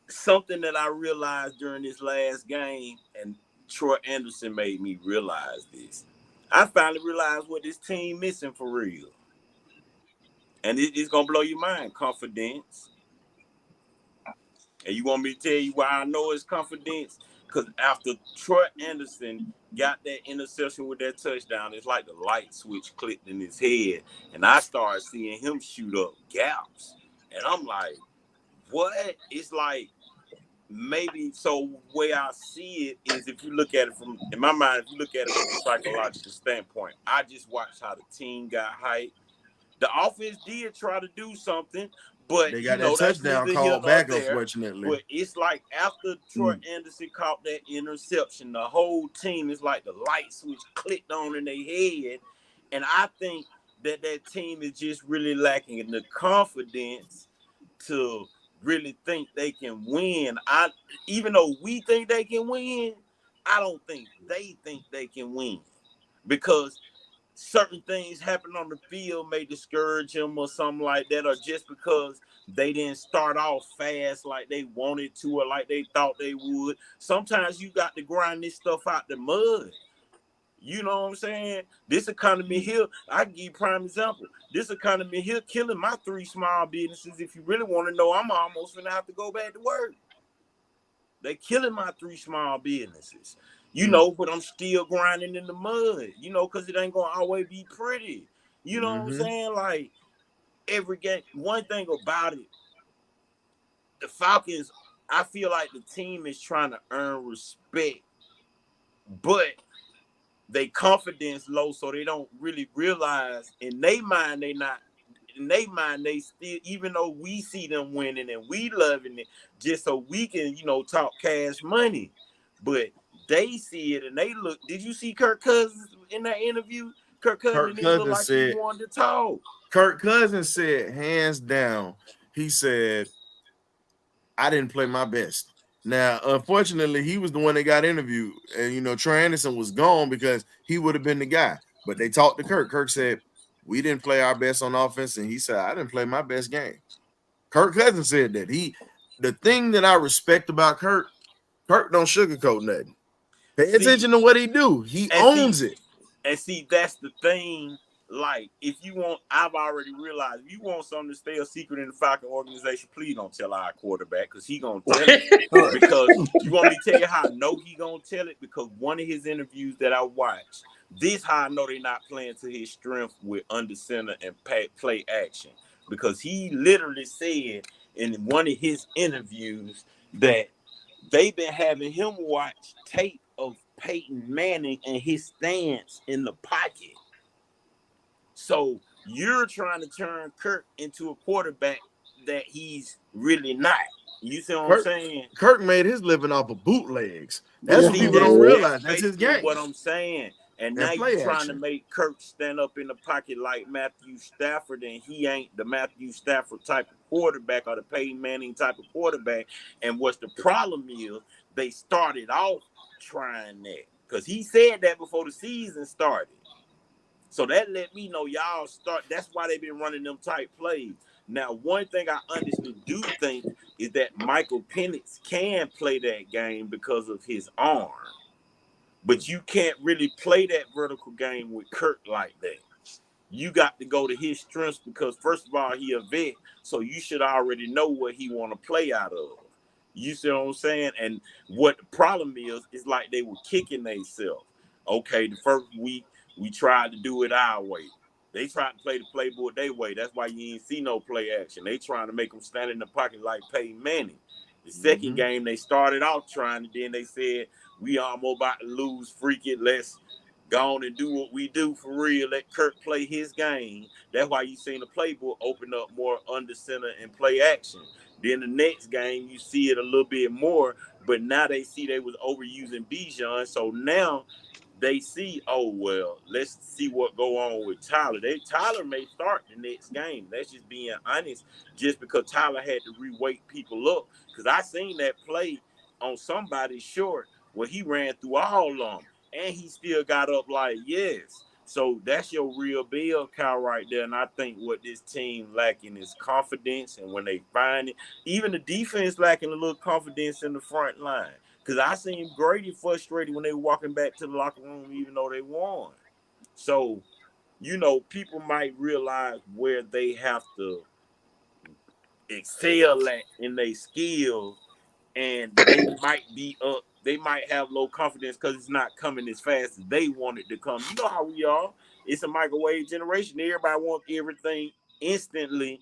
something that I realized during this last game, and Troy Anderson made me realize this. I finally realized what this team missing for real. And it's gonna blow your mind. Confidence. And you want me to tell you why I know it's confidence? Because after Troy Anderson got that interception with that touchdown, it's like the light switch clicked in his head. And I started seeing him shoot up gaps. And I'm like, what? It's like maybe so way I see it is if you look at it from in my mind, if you look at it from a psychological standpoint, I just watched how the team got hyped. The offense did try to do something, but They got that that's touchdown neither here called nor back, there. unfortunately. But it's like after Troy Anderson caught that interception, the whole team is like the light switch clicked on in their head. And I think that team is just really lacking in the confidence to really think they can win. Even though we think they can win, I don't think they can win because certain things happen on the field may discourage them or something like that, or just because they didn't start off fast like they wanted to or like they thought they would. Sometimes you got to grind this stuff out the mud. You know what I'm saying? This economy here, I give you a prime example. This economy here killing my 3 small businesses. If you really want to know, I'm almost gonna have to go back to work. They killing my 3 small businesses. But I'm still grinding in the mud, because it ain't gonna always be pretty. You know what I'm saying? Like every game, one thing about it, the Falcons, I feel like the team is trying to earn respect, but they confidence low, so they don't really realize in their mind they still, even though we see them winning and we loving it, just so we can, talk cash money. But they see it and they look. Did you see Kirk Cousins in that interview? Kirk Cousins didn't look like he wanted to talk. Kirk Cousins said, hands down, he said, I didn't play my best. Now, unfortunately, he was the one that got interviewed. And, Troy Anderson was gone because he would have been the guy. But they talked to Kirk. Kirk said, we didn't play our best on offense. And he said, I didn't play my best game. Kirk Cousins said that. The thing that I respect about Kirk don't sugarcoat nothing. Pay attention to what he do. He owns it. And see, that's the thing. Like, I've already realized, if you want something to stay a secret in the Falcon organization, please don't tell our quarterback, because he gonna tell it. Because you want me to tell you how I know he gonna tell it? Because one of his interviews that I watched, this how I know they're not playing to his strength with under center and play action. Because he literally said in one of his interviews that they've been having him watch tape of Peyton Manning and his stance in the pocket. So you're trying to turn Kirk into a quarterback that he's really not. You see what I'm saying? Kirk made his living off of bootlegs. That's what people don't realize. That's his game. What I'm saying. And now you're trying to make Kirk stand up in the pocket like Matthew Stafford, and he ain't the Matthew Stafford type of quarterback or the Peyton Manning type of quarterback. And what's the problem is they started off trying that because he said that before the season started. So that let me know y'all start. That's why they've been running them tight plays. Now, one thing I honestly do think is that Michael Penix can play that game because of his arm. But you can't really play that vertical game with Kirk like that. You got to go to his strengths because, first of all, he a vet, so you should already know what he want to play out of. You see what I'm saying? And what the problem is like they were kicking themselves. Okay, the first week, we tried to do it our way. They tried to play the playbook their way. That's why you ain't see no play action. They trying to make them stand in the pocket like Peyton Manning. The second game, they started off trying, and then they said, we almost about to lose, freak it. Let's go on and do what we do for real. Let Kirk play his game. That's why you seen the playbook open up more under center and play action. Then the next game, you see it a little bit more, but now they see they was overusing Bijan. So now they see, oh, well, let's see what go on with Tyler. Tyler may start the next game. That's just being honest, just because Tyler had to re-wake people up. Because I seen that play on somebody's short where he ran through all of them. and he still got up like yes. So that's your real bell cow right there. And I think what this team lacking is confidence. And when they find it, even the defense lacking a little confidence in the front line. Because I seen Grady frustrated when they were walking back to the locker room, even though they won. So, people might realize where they have to excel at in their skills, and they might be up. They might have low confidence because it's not coming as fast as they want it to come. You know how we are. It's a microwave generation. Everybody wants everything instantly.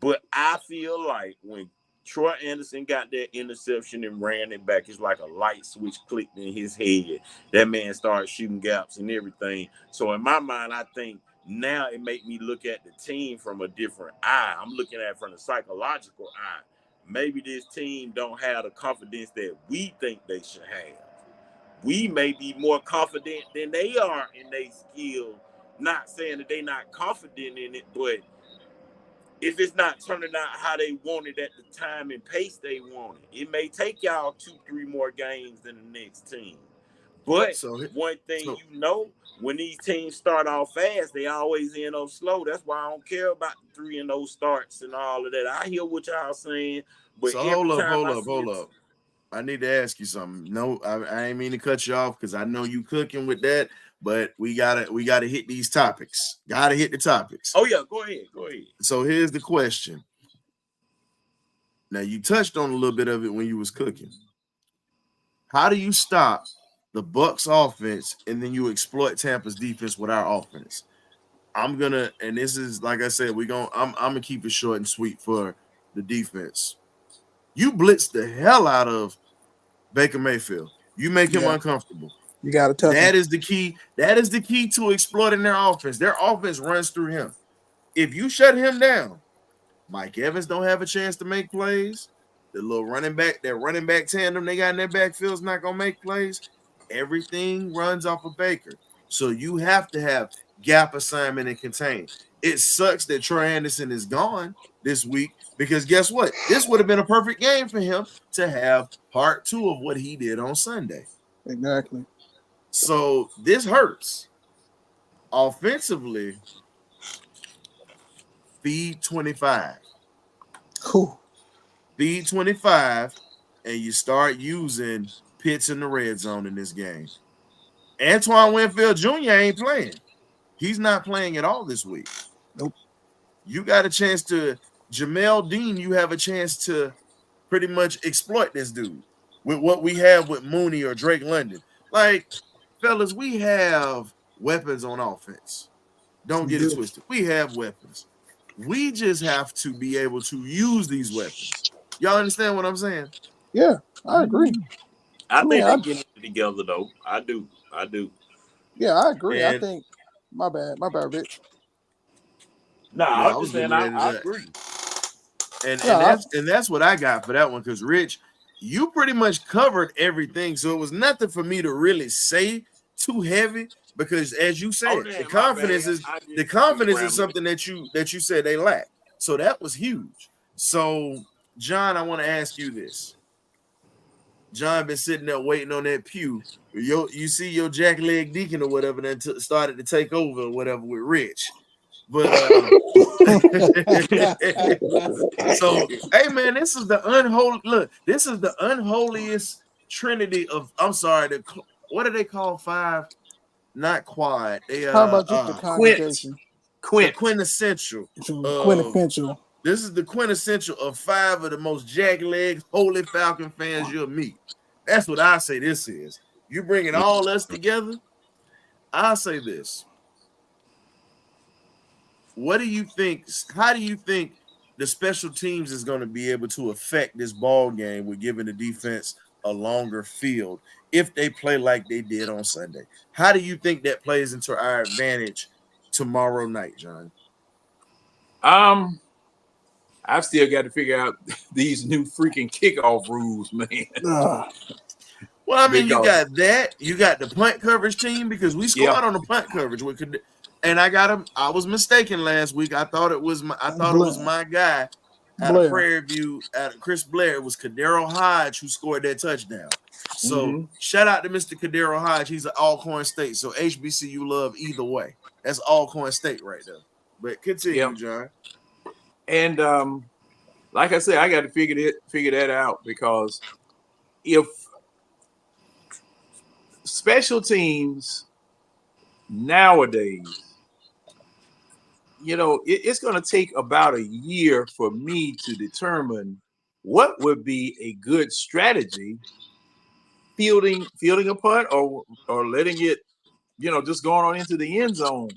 But I feel like when Troy Anderson got that interception and ran it back, it's like a light switch clicked in his head. That man started shooting gaps and everything. So in my mind, I think now it make me look at the team from a different eye. I'm looking at it from a psychological eye. Maybe this team don't have the confidence that we think they should have. We may be more confident than they are in their skill. Not saying that they're not confident in it, but if it's not turning out how they want it at the time and pace they want it, it may take y'all 2-3 more games than the next team. But one thing when these teams start off fast, they always end up slow. That's why I don't care about the 3-0 starts and all of that. I hear what y'all saying, but so hold up. I need to ask you something. No, I ain't mean to cut you off because I know you cooking with that, but we gotta hit these topics. Gotta hit the topics. Oh yeah, go ahead. So here's the question. Now you touched on a little bit of it when you was cooking. How do you stop the Bucs offense and then you exploit Tampa's defense with our offense? And this is like I said, I'm gonna keep it short and sweet for the defense. You blitz the hell out of Baker Mayfield. You make him uncomfortable. You got to touch him. That is the key. That is the key to exploiting their offense. Their offense runs through him. If you shut him down, Mike Evans don't have a chance to make plays. The little running back tandem they got in their backfield is not gonna make plays. Everything runs off of Baker. So you have to have gap assignment and contain. It sucks that Troy Anderson is gone this week because guess what? This would have been a perfect game for him to have part 2 of what he did on Sunday. Exactly. So this hurts. Offensively, feed 25. Cool. Feed 25, and you start using Pitts in the red zone in this game. Antoine Winfield Jr. ain't playing. He's not playing at all this week. Nope. You got a chance to Jamel Dean. You have a chance to pretty much exploit this dude with what we have with Mooney or Drake London. Like, fellas, we have weapons on offense. Don't get it twisted. We have weapons. We just have to be able to use these weapons. Y'all understand what I'm saying? Yeah, I agree. I think they're getting it together, though. I do. Yeah, I agree. I think my bad, Rich. I was saying I agree. And that's what I got for that one, because Rich, you pretty much covered everything. So it was nothing for me to really say too heavy, because as you said, the confidence is something that you said they lack. So that was huge. So John, I want to ask you this. John been sitting there waiting on that pew. You see your jackleg deacon or whatever that started to take over or whatever with Rich. But so hey man, this is the unholiest trinity of what do they call 5? Not quad. How about just the congregation? Quintessential. This is the quintessential of 5 of the most jackleg holy Falcon fans you'll meet. That's what I say this is. You bringing all us together. I'll say this. What do you think? How do you think the special teams is going to be able to affect this ball game with giving the defense a longer field if they play like they did on Sunday? How do you think that plays into our advantage tomorrow night, John? I've still got to figure out these new freaking kickoff rules, man. Well, I mean, you got that. You got the punt coverage team, because we scored on the punt coverage. And I got him. I was mistaken last week. I thought it was my guy, out of Prairie View, out of Chris Blair, it was Kadero Hodge who scored that touchdown. So shout out to Mr. Kadero Hodge. He's an Alcorn State. So HBCU love either way. That's Alcorn State right there. But continue, John. And like I said, I got to figure that out, because if special teams nowadays, it's going to take about a year for me to determine what would be a good strategy, fielding a punt or letting it, just going on into the end zone,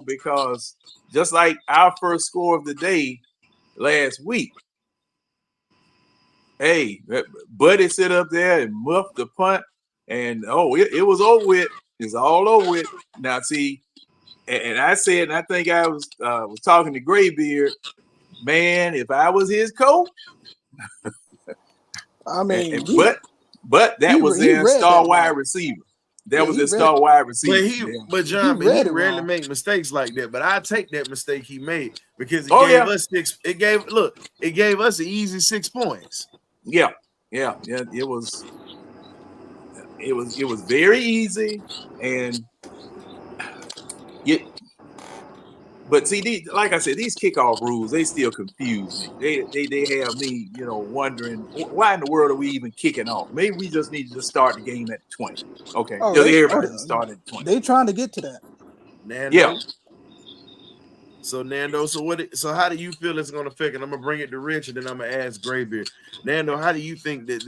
because just like our first score of the day last week, hey, Buddy sit up there and muffed the punt, and it was over with. It's all over with. Now, see, and I said, and I think I was talking to Graybeard, man, if I was his coach, I mean, but that was their star wide receiver. That was their star wide receiver. But John, he rarely make mistakes like that. But I take that mistake he made, because it gave us six. It gave us an easy 6 points. Yeah. It was very easy, and but see, like I said, these kickoff rules, they still confuse me. They have me, wondering, why in the world are we even kicking off? Maybe we just need to just start the game at 20. Okay, everybody start at 20. They trying to get to that. Nando. Yeah. So Nando, so how do you feel it's going to affect? And I'm gonna bring it to Rich, and then I'm gonna ask Graybeard. Nando, how do you think that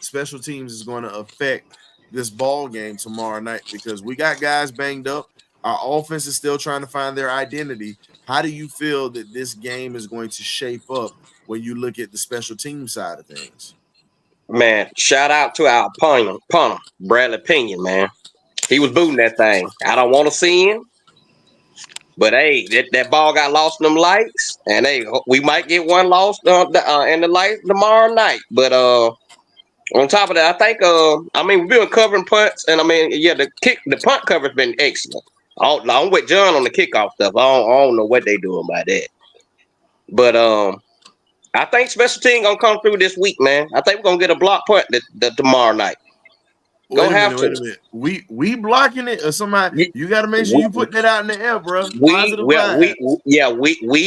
special teams is going to affect this ball game tomorrow night? Because we got guys banged up. Our offense is still trying to find their identity. How do you feel that this game is going to shape up when you look at the special team side of things? Man, shout out to our punter, Bradley Pinion, man. He was booting that thing. I don't want to see him, but hey, that ball got lost in them lights, and hey, we might get one lost in the light tomorrow night. But on top of that, I think we've been covering punts, and the punt cover's been excellent. I'm with John on the kickoff stuff. I don't know what they doing by that. But I think special team gonna come through this week, man. I think we're gonna get a block punt tomorrow night. Wait a minute. We blocking it, or somebody? You got to make sure you put that out in the air, bro. We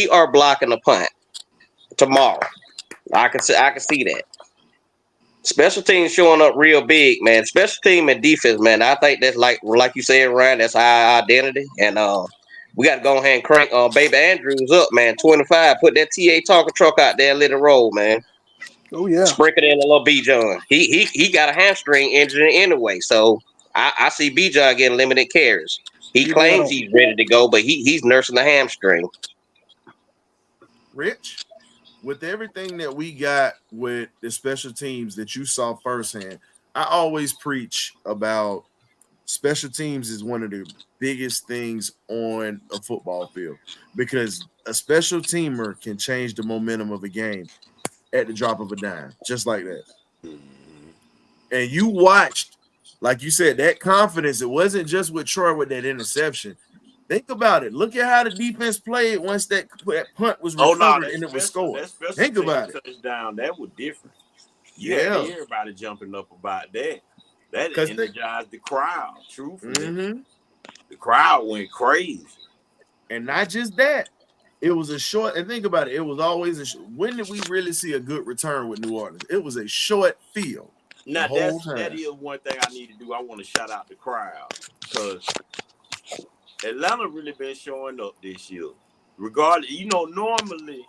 are blocking the punt tomorrow. I can see that. Special teams showing up real big, man. Special team and defense, man. I think that's like you said, Ryan. That's our identity, and we got to go ahead and crank Baby Andrews up, man. 25. Put that TA Talker truck out there, and let it roll, man. Oh yeah. Sprinkle in a little B John. He got a hamstring injury anyway, so I see B John getting limited carries. He claims he's ready to go, but he's nursing the hamstring. Rich, with everything that we got with the special teams that you saw firsthand, I always preach about special teams is one of the biggest things on a football field, because a special teamer can change the momentum of a game at the drop of a dime, just like that. And you watched, like you said, that confidence. It wasn't just with Troy with that interception. Think about it. Look at how the defense played once that punt was recovered and it was scored. Think about it. Touchdown, that was different. You had everybody jumping up about that. That energized the crowd. Truthfully, the crowd went crazy. And not just that. It was a short, and think about it. It was always when did we really see a good return with New Orleans? It was a short field. Now that is one thing I need to do. I want to shout out the crowd, because Atlanta really been showing up this year. Regardless, normally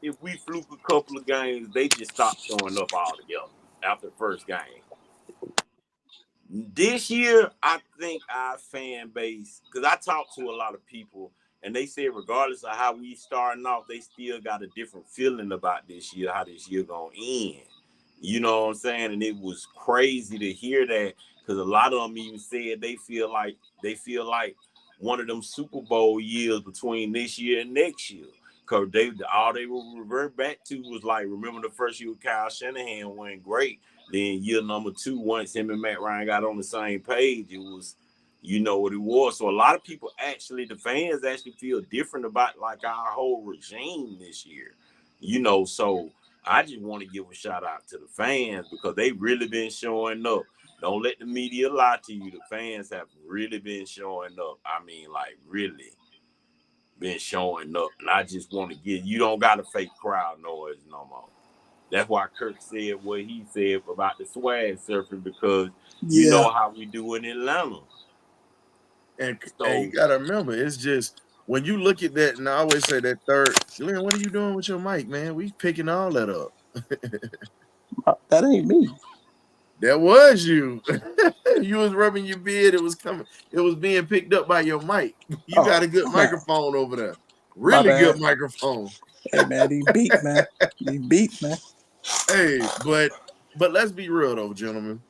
if we fluke a couple of games, they just stop showing up altogether after the first game. This year, I think our fan base, because I talked to a lot of people, and they said regardless of how we starting off, they still got a different feeling about this year, how this year gonna end. You know what I'm saying? And it was crazy to hear that, because a lot of them even said they feel like one of them Super Bowl years between this year and next year. Because all they will revert back to was like, remember the first year with Kyle Shanahan went great. Then year number 2, once him and Matt Ryan got on the same page, it was, what it was. So a lot of people the fans actually feel different about like our whole regime this year. You know, so I just want to give a shout out to the fans because they really been showing up. Don't let the media lie to you. The fans have really been showing up. I mean, like, really been showing up. And I just want to you don't got to fake crowd noise no more. That's why Kirk said what he said about the swag surfing because you know how we do in Atlanta. And you got to remember, it's just when you look at that, and I always say that third, Glenn, what are you doing with your mic, man? We picking all that up. That ain't me. That was you. You was rubbing your beard. It was coming. It was being picked up by your mic. You got a good microphone over there. Really good microphone. Hey man, he beat man. Hey, but let's be real though, gentlemen.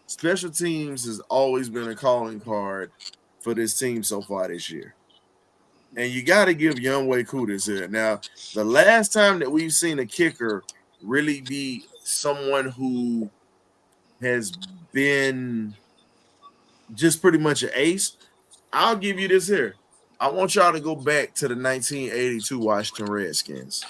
Special teams has always been a calling card for this team so far this year. And you got to give Younghoe kudos here. Now, the last time that we've seen a kicker really be someone who has been just pretty much an ace, I'll give you this here. I want y'all to go back to the 1982 Washington Redskins.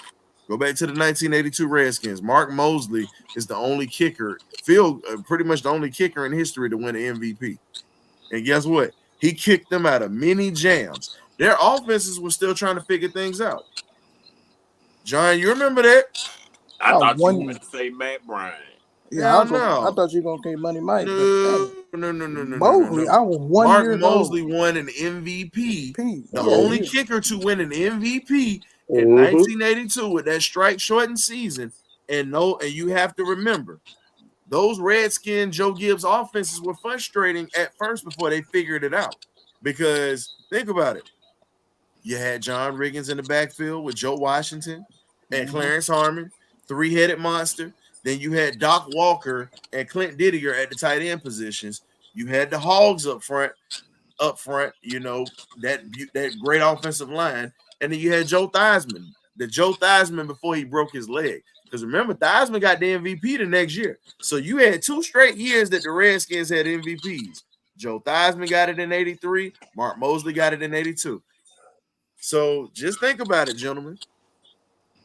Go back to the 1982 Redskins. Mark Mosley is the only kicker, pretty much the only kicker in history to win an MVP. And guess what? He kicked them out of many jams. Their offenses were still trying to figure things out. John, you remember that? I thought you were going to say Matt Bryant. Yeah, I thought you were going to say Money Mike. No. Mosley, I was 1 year old. Mark Mosley won an MVP. The only kicker to win an MVP in 1982 with that strike-shortened season. And you have to remember, those Redskin Joe Gibbs offenses were frustrating at first before they figured it out. Because think about it. You had John Riggins in the backfield with Joe Washington and Clarence Harmon, three-headed monster. Then you had Doc Walker and Clint Didier at the tight end positions. You had the Hogs up front, you know, that great offensive line. And then you had Joe Theismann, before he broke his leg. Because remember, Theismann got the MVP the next year. So you had 2 straight years that the Redskins had MVPs. Joe Theismann got it in 83. Mark Mosley got it in 82. So just think about it, gentlemen.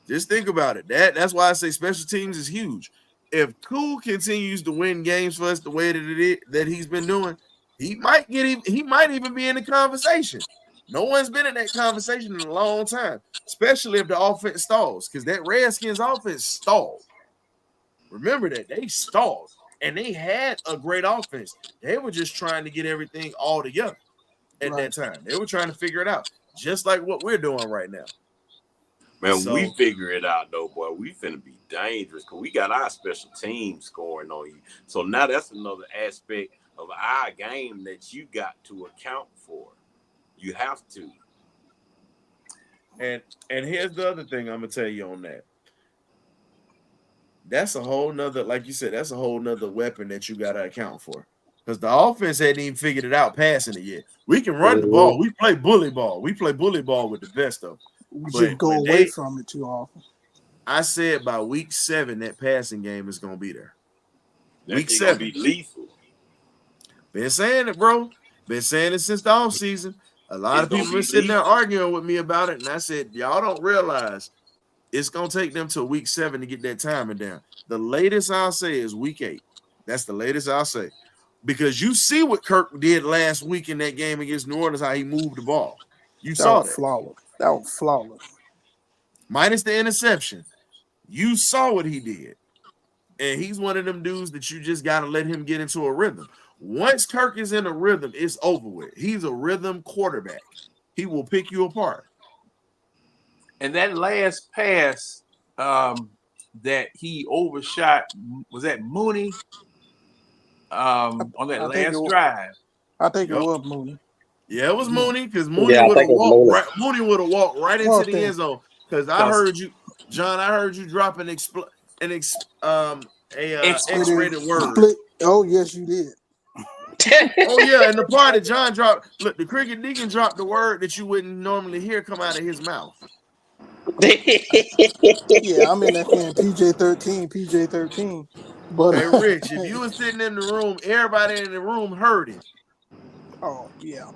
Just think about it. That's why I say special teams is huge. If Cool continues to win games for us the way that he's been doing, he might even be in the conversation. No one's been in that conversation in a long time, especially if the offense stalls, because that Redskins offense stalled. Remember that they stalled, and they had a great offense. They were just trying to get everything all together at that time. They were trying to figure it out, just like what we're doing right now. Man, we figure it out, though, boy. We finna be dangerous because we got our special team scoring on you. So now that's another aspect of our game that you got to account for. You have to. And here's the other thing I'm gonna tell you on that. That's a whole nother, like you said, that's a whole nother weapon that you gotta account for. Because the offense hadn't even figured it out passing it yet. We can run the ball. We play bully ball. We play bully ball with the best of them. We just go away from it too often. I said by week 7, that passing game is going to be there. Week 7. Be lethal. Been saying it, bro. Been saying it since the offseason. A lot of people been sitting there arguing with me about it. And I said, y'all don't realize it's going to take them to week 7 to get that timing down. The latest I'll say is week 8. That's the latest I'll say. Because you see what Kirk did last week in that game against New Orleans, how he moved the ball. You saw that. Flawless. That was flawless. Minus the interception. You saw what he did. And he's one of them dudes that you just got to let him get into a rhythm. Once Kirk is in a rhythm, it's over with. He's a rhythm quarterback. He will pick you apart. And that last pass that he overshot, was that Mooney on that last drive? I think it was Mooney. Yeah, it was Mooney because Mooney would have walked right into the end zone. Because I heard you, John. I heard you drop an X-rated word. Oh yes, you did. Oh yeah, and the part that John dropped. Look, the Cricket Deacon dropped the word that you wouldn't normally hear come out of his mouth. Yeah, I'm in that fan PJ 13. But hey, Rich, if you were sitting in the room, everybody in the room heard it. Oh yeah.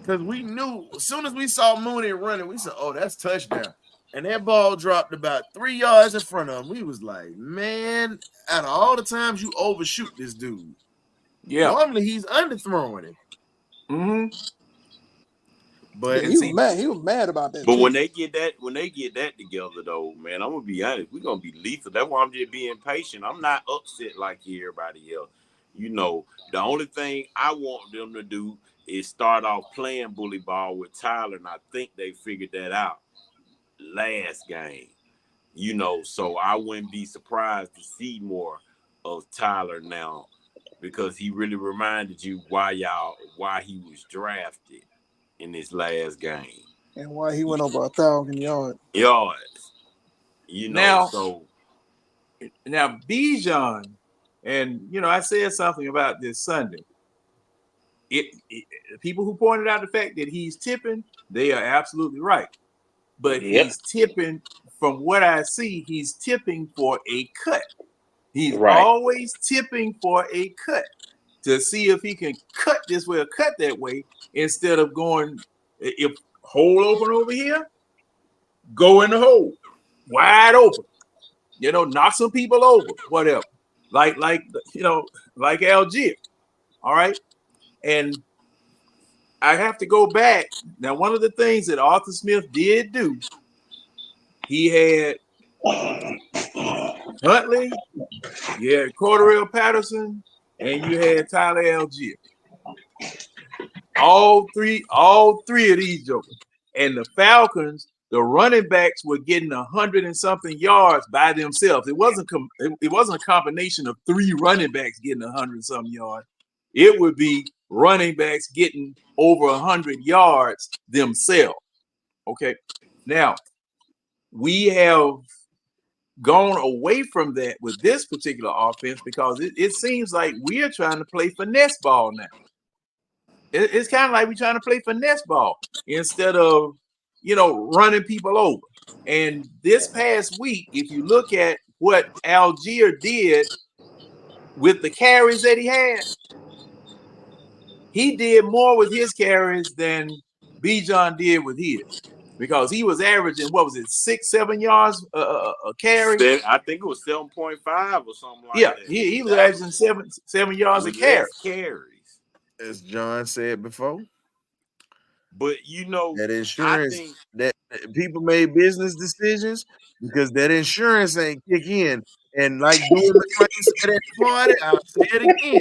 Because we knew as soon as we saw Mooney running, we said, "Oh, that's touchdown." and that ball dropped about 3 yards in front of him. We was like, man, out of all the times you overshoot this dude, normally he's underthrowing him. Mm-hmm. But yeah, he was mad about that. But too. when they get that together, though, man, I'm gonna be honest, we're gonna be lethal. That's why I'm just being patient. I'm not upset like everybody else. You know, the only thing I want them to do is start off playing bully ball with Tyler, and I think they figured that out last game. You know, so I wouldn't be surprised to see more of Tyler now, because he really reminded you why he was drafted in this last game. And why he went over 1,000 yards. You know, now Bijan, and I said something about this Sunday. People who pointed out the fact that he's tipping, they are absolutely right. But he's tipping, from what I see, he's tipping for a cut. He's always tipping for a cut to see if he can cut this way or cut that way, instead of going, if hole open over here, go in the hole, wide open. Knock some people over, whatever. Like Algier. All right. And I have to go back. Now, one of the things that Arthur Smith did do, he had Huntley, you had Cordarrelle Patterson, and you had Tyler Algier. All three of these jokers. And the Falcons, the running backs were getting 100 and something yards by themselves. It wasn't a combination of three running backs getting 100 and something yards. It would be running backs getting over 100 yards themselves. Okay. Now, we have gone away from that with this particular offense, because it seems like we are trying to play finesse ball now. It's kind of like we're trying to play finesse ball instead of, running people over. And this past week, if you look at what Algier did with the carries that he did more with his carries than Bijan did with his, because he was averaging, 6-7 yards a carry. I think it was 7.5 or something like that. He was averaging 7 yards a carry. Carries, as John said before. But that insurance, that people made business decisions because that insurance ain't kick in. And like Dewey McClain said at the party, I'll say it again.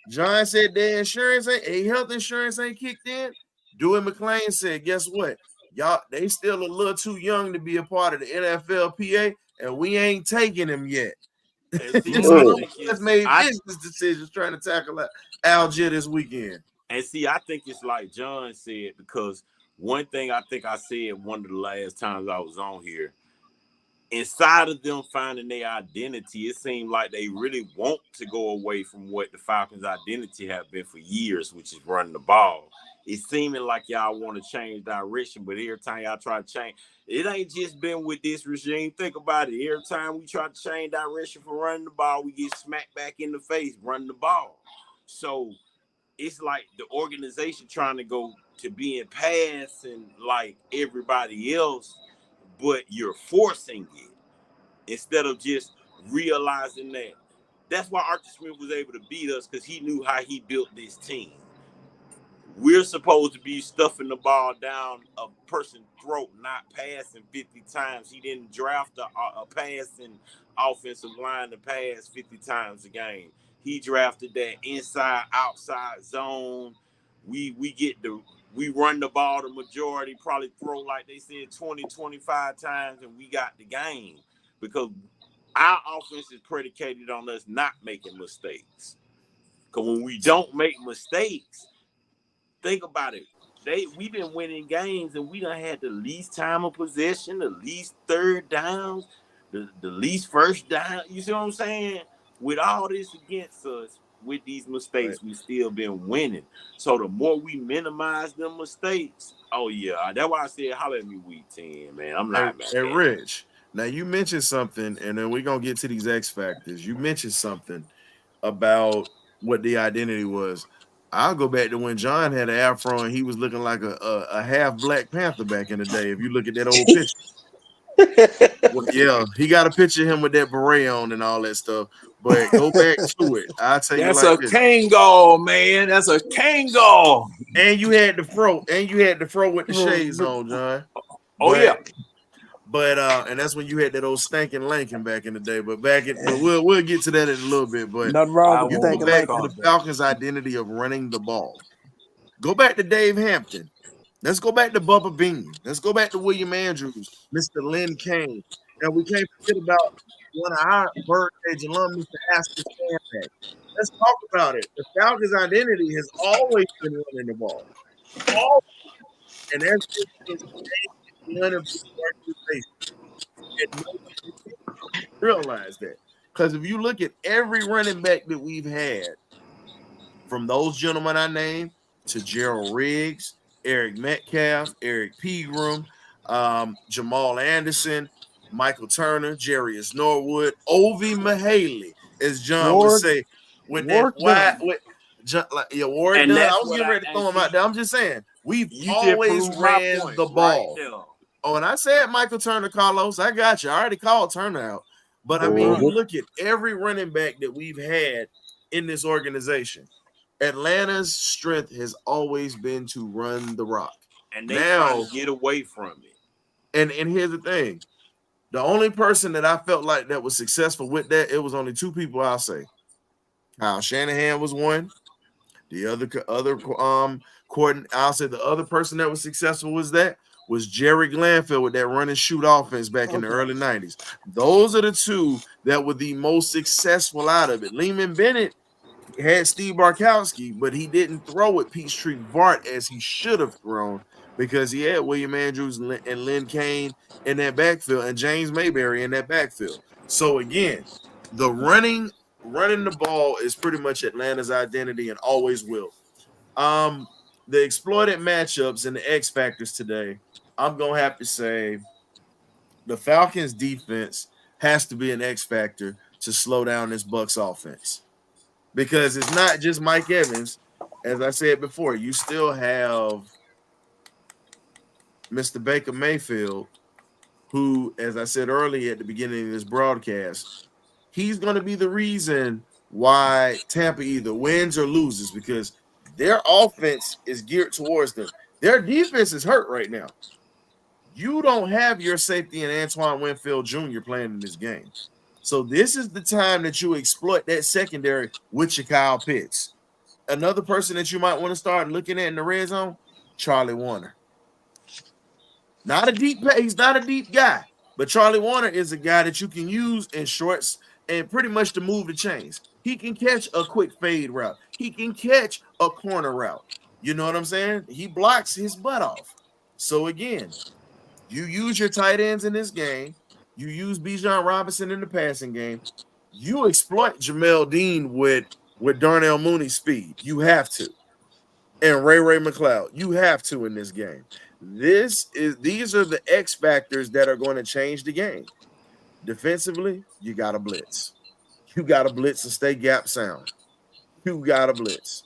John said their insurance health insurance ain't kicked in. Dewey McClain said, guess what? Y'all, they still a little too young to be a part of the NFLPA, and we ain't taking them yet. Let's made business decisions trying to tackle Algier this weekend. And see, I think it's like John said, because one thing I think I said one of the last times I was on here, inside of them finding their identity, it seemed like they really want to go away from what the Falcons' identity have been for years, which is running the ball. It's seeming like y'all want to change direction, but every time y'all try to change, it ain't just been with this regime. Think about it. Every time we try to change direction for running the ball, we get smacked back in the face running the ball. So it's like the organization trying to go to being passing like everybody else, but you're forcing it instead of just realizing that. That's why Arthur Smith was able to beat us, because he knew how he built this team. We're supposed to be stuffing the ball down a person's throat, not passing 50 times. He didn't draft a passing offensive line to pass 50 times a game. He drafted that inside, outside zone. We run the ball the majority, probably throw, like they said, 20, 25 times, and we got the game. Because our offense is predicated on us not making mistakes. Because when we don't make mistakes, think about it. We've been winning games, and we done had the least time of possession, the least third downs, the least first down. You see what I'm saying? With all this against us, with these mistakes, we still been winning. So the more we minimize them mistakes, that's why I said holler at me week 10, man. I'm not mad. Hey, Rich, now you mentioned something, and then we're gonna get to these X factors. You mentioned something about what the identity was. I'll go back to when John had an afro and he was looking like a half Black Panther back in the day. If you look at that old picture, Well, yeah, he got a picture of him with that beret on and all that stuff. But go back to it. I'll tell you That's like a this. Kangol, man. That's a Kangol. And you had the fro, with the shades on, John. Oh yeah. But and that's when you had that old stinking Lincoln back in the day. But we'll get to that in a little bit. But Nothing wrong with you the go stinking back Lincoln. to the Falcons' identity of running the ball. Go back to Dave Hampton. Let's go back to Bubba Bean. Let's go back to William Andrews, Mr. Lynn Kane. And we can't forget about one of our Birdcage alum, Mr. Aston Stanback. Let's talk about it. The Falcons' identity has always been running the ball. And that's just one of the organizations. And nobody realize that. Because if you look at every running back that we've had, from those gentlemen I named to Gerald Riggs, Eric Metcalf, Eric Pegram, Jamal Anderson, Michael Turner, Jarius Norwood, Ovi Mahaley, as John would say, with that wide, with Ward and Dunn. that's I was getting ready to throw him out there. I'm just saying, we've you always just ran the ball. Right. Oh, and I said Michael Turner, Carlos. I got you. I already called Turner out. But I mean, you look at every running back that we've had in this organization. Atlanta's strength has always been to run the rock. And they trying to get away from it. And here's the thing. The only person that I felt like that was successful with that, it was only two people, I'll say. Kyle Shanahan was one. The other I'll say the other person that was successful was Jerry Glanville with that run and shoot offense back in the early 90s. Those are the two that were the most successful out of it. Lehman Bennett had Steve Barkowski, but he didn't throw at Peachtree Bart as he should have thrown because he had William Andrews and Lynn Kane in that backfield and James Mayberry in that backfield. So again, the running the ball is pretty much Atlanta's identity and always will. The exploited matchups and the X factors today, I'm gonna have to say the Falcons defense has to be an X factor to slow down this Bucs offense. Because it's not just Mike Evans. As I said before, you still have Mr. Baker Mayfield, who, as I said earlier at the beginning of this broadcast, he's going to be the reason why Tampa either wins or loses because their offense is geared towards them. Their defense is hurt right now. You don't have your safety in Antoine Winfield Jr. playing in this game. So this is the time that you exploit that secondary with your Kyle Pitts. Another person that you might want to start looking at in the red zone, Charlie Warner. He's not a deep guy, but Charlie Warner is a guy that you can use in shorts and pretty much to move the chains. He can catch a quick fade route. He can catch a corner route. You know what I'm saying? He blocks his butt off. So again, you use your tight ends in this game. You use Bijan Robinson in the passing game. You exploit Jamel Dean with Darnell Mooney's speed. You have to. And Ray McLeod. You have to in this game. These are the X factors that are going to change the game. Defensively, you got to blitz. You got to blitz and stay gap sound. You got to blitz.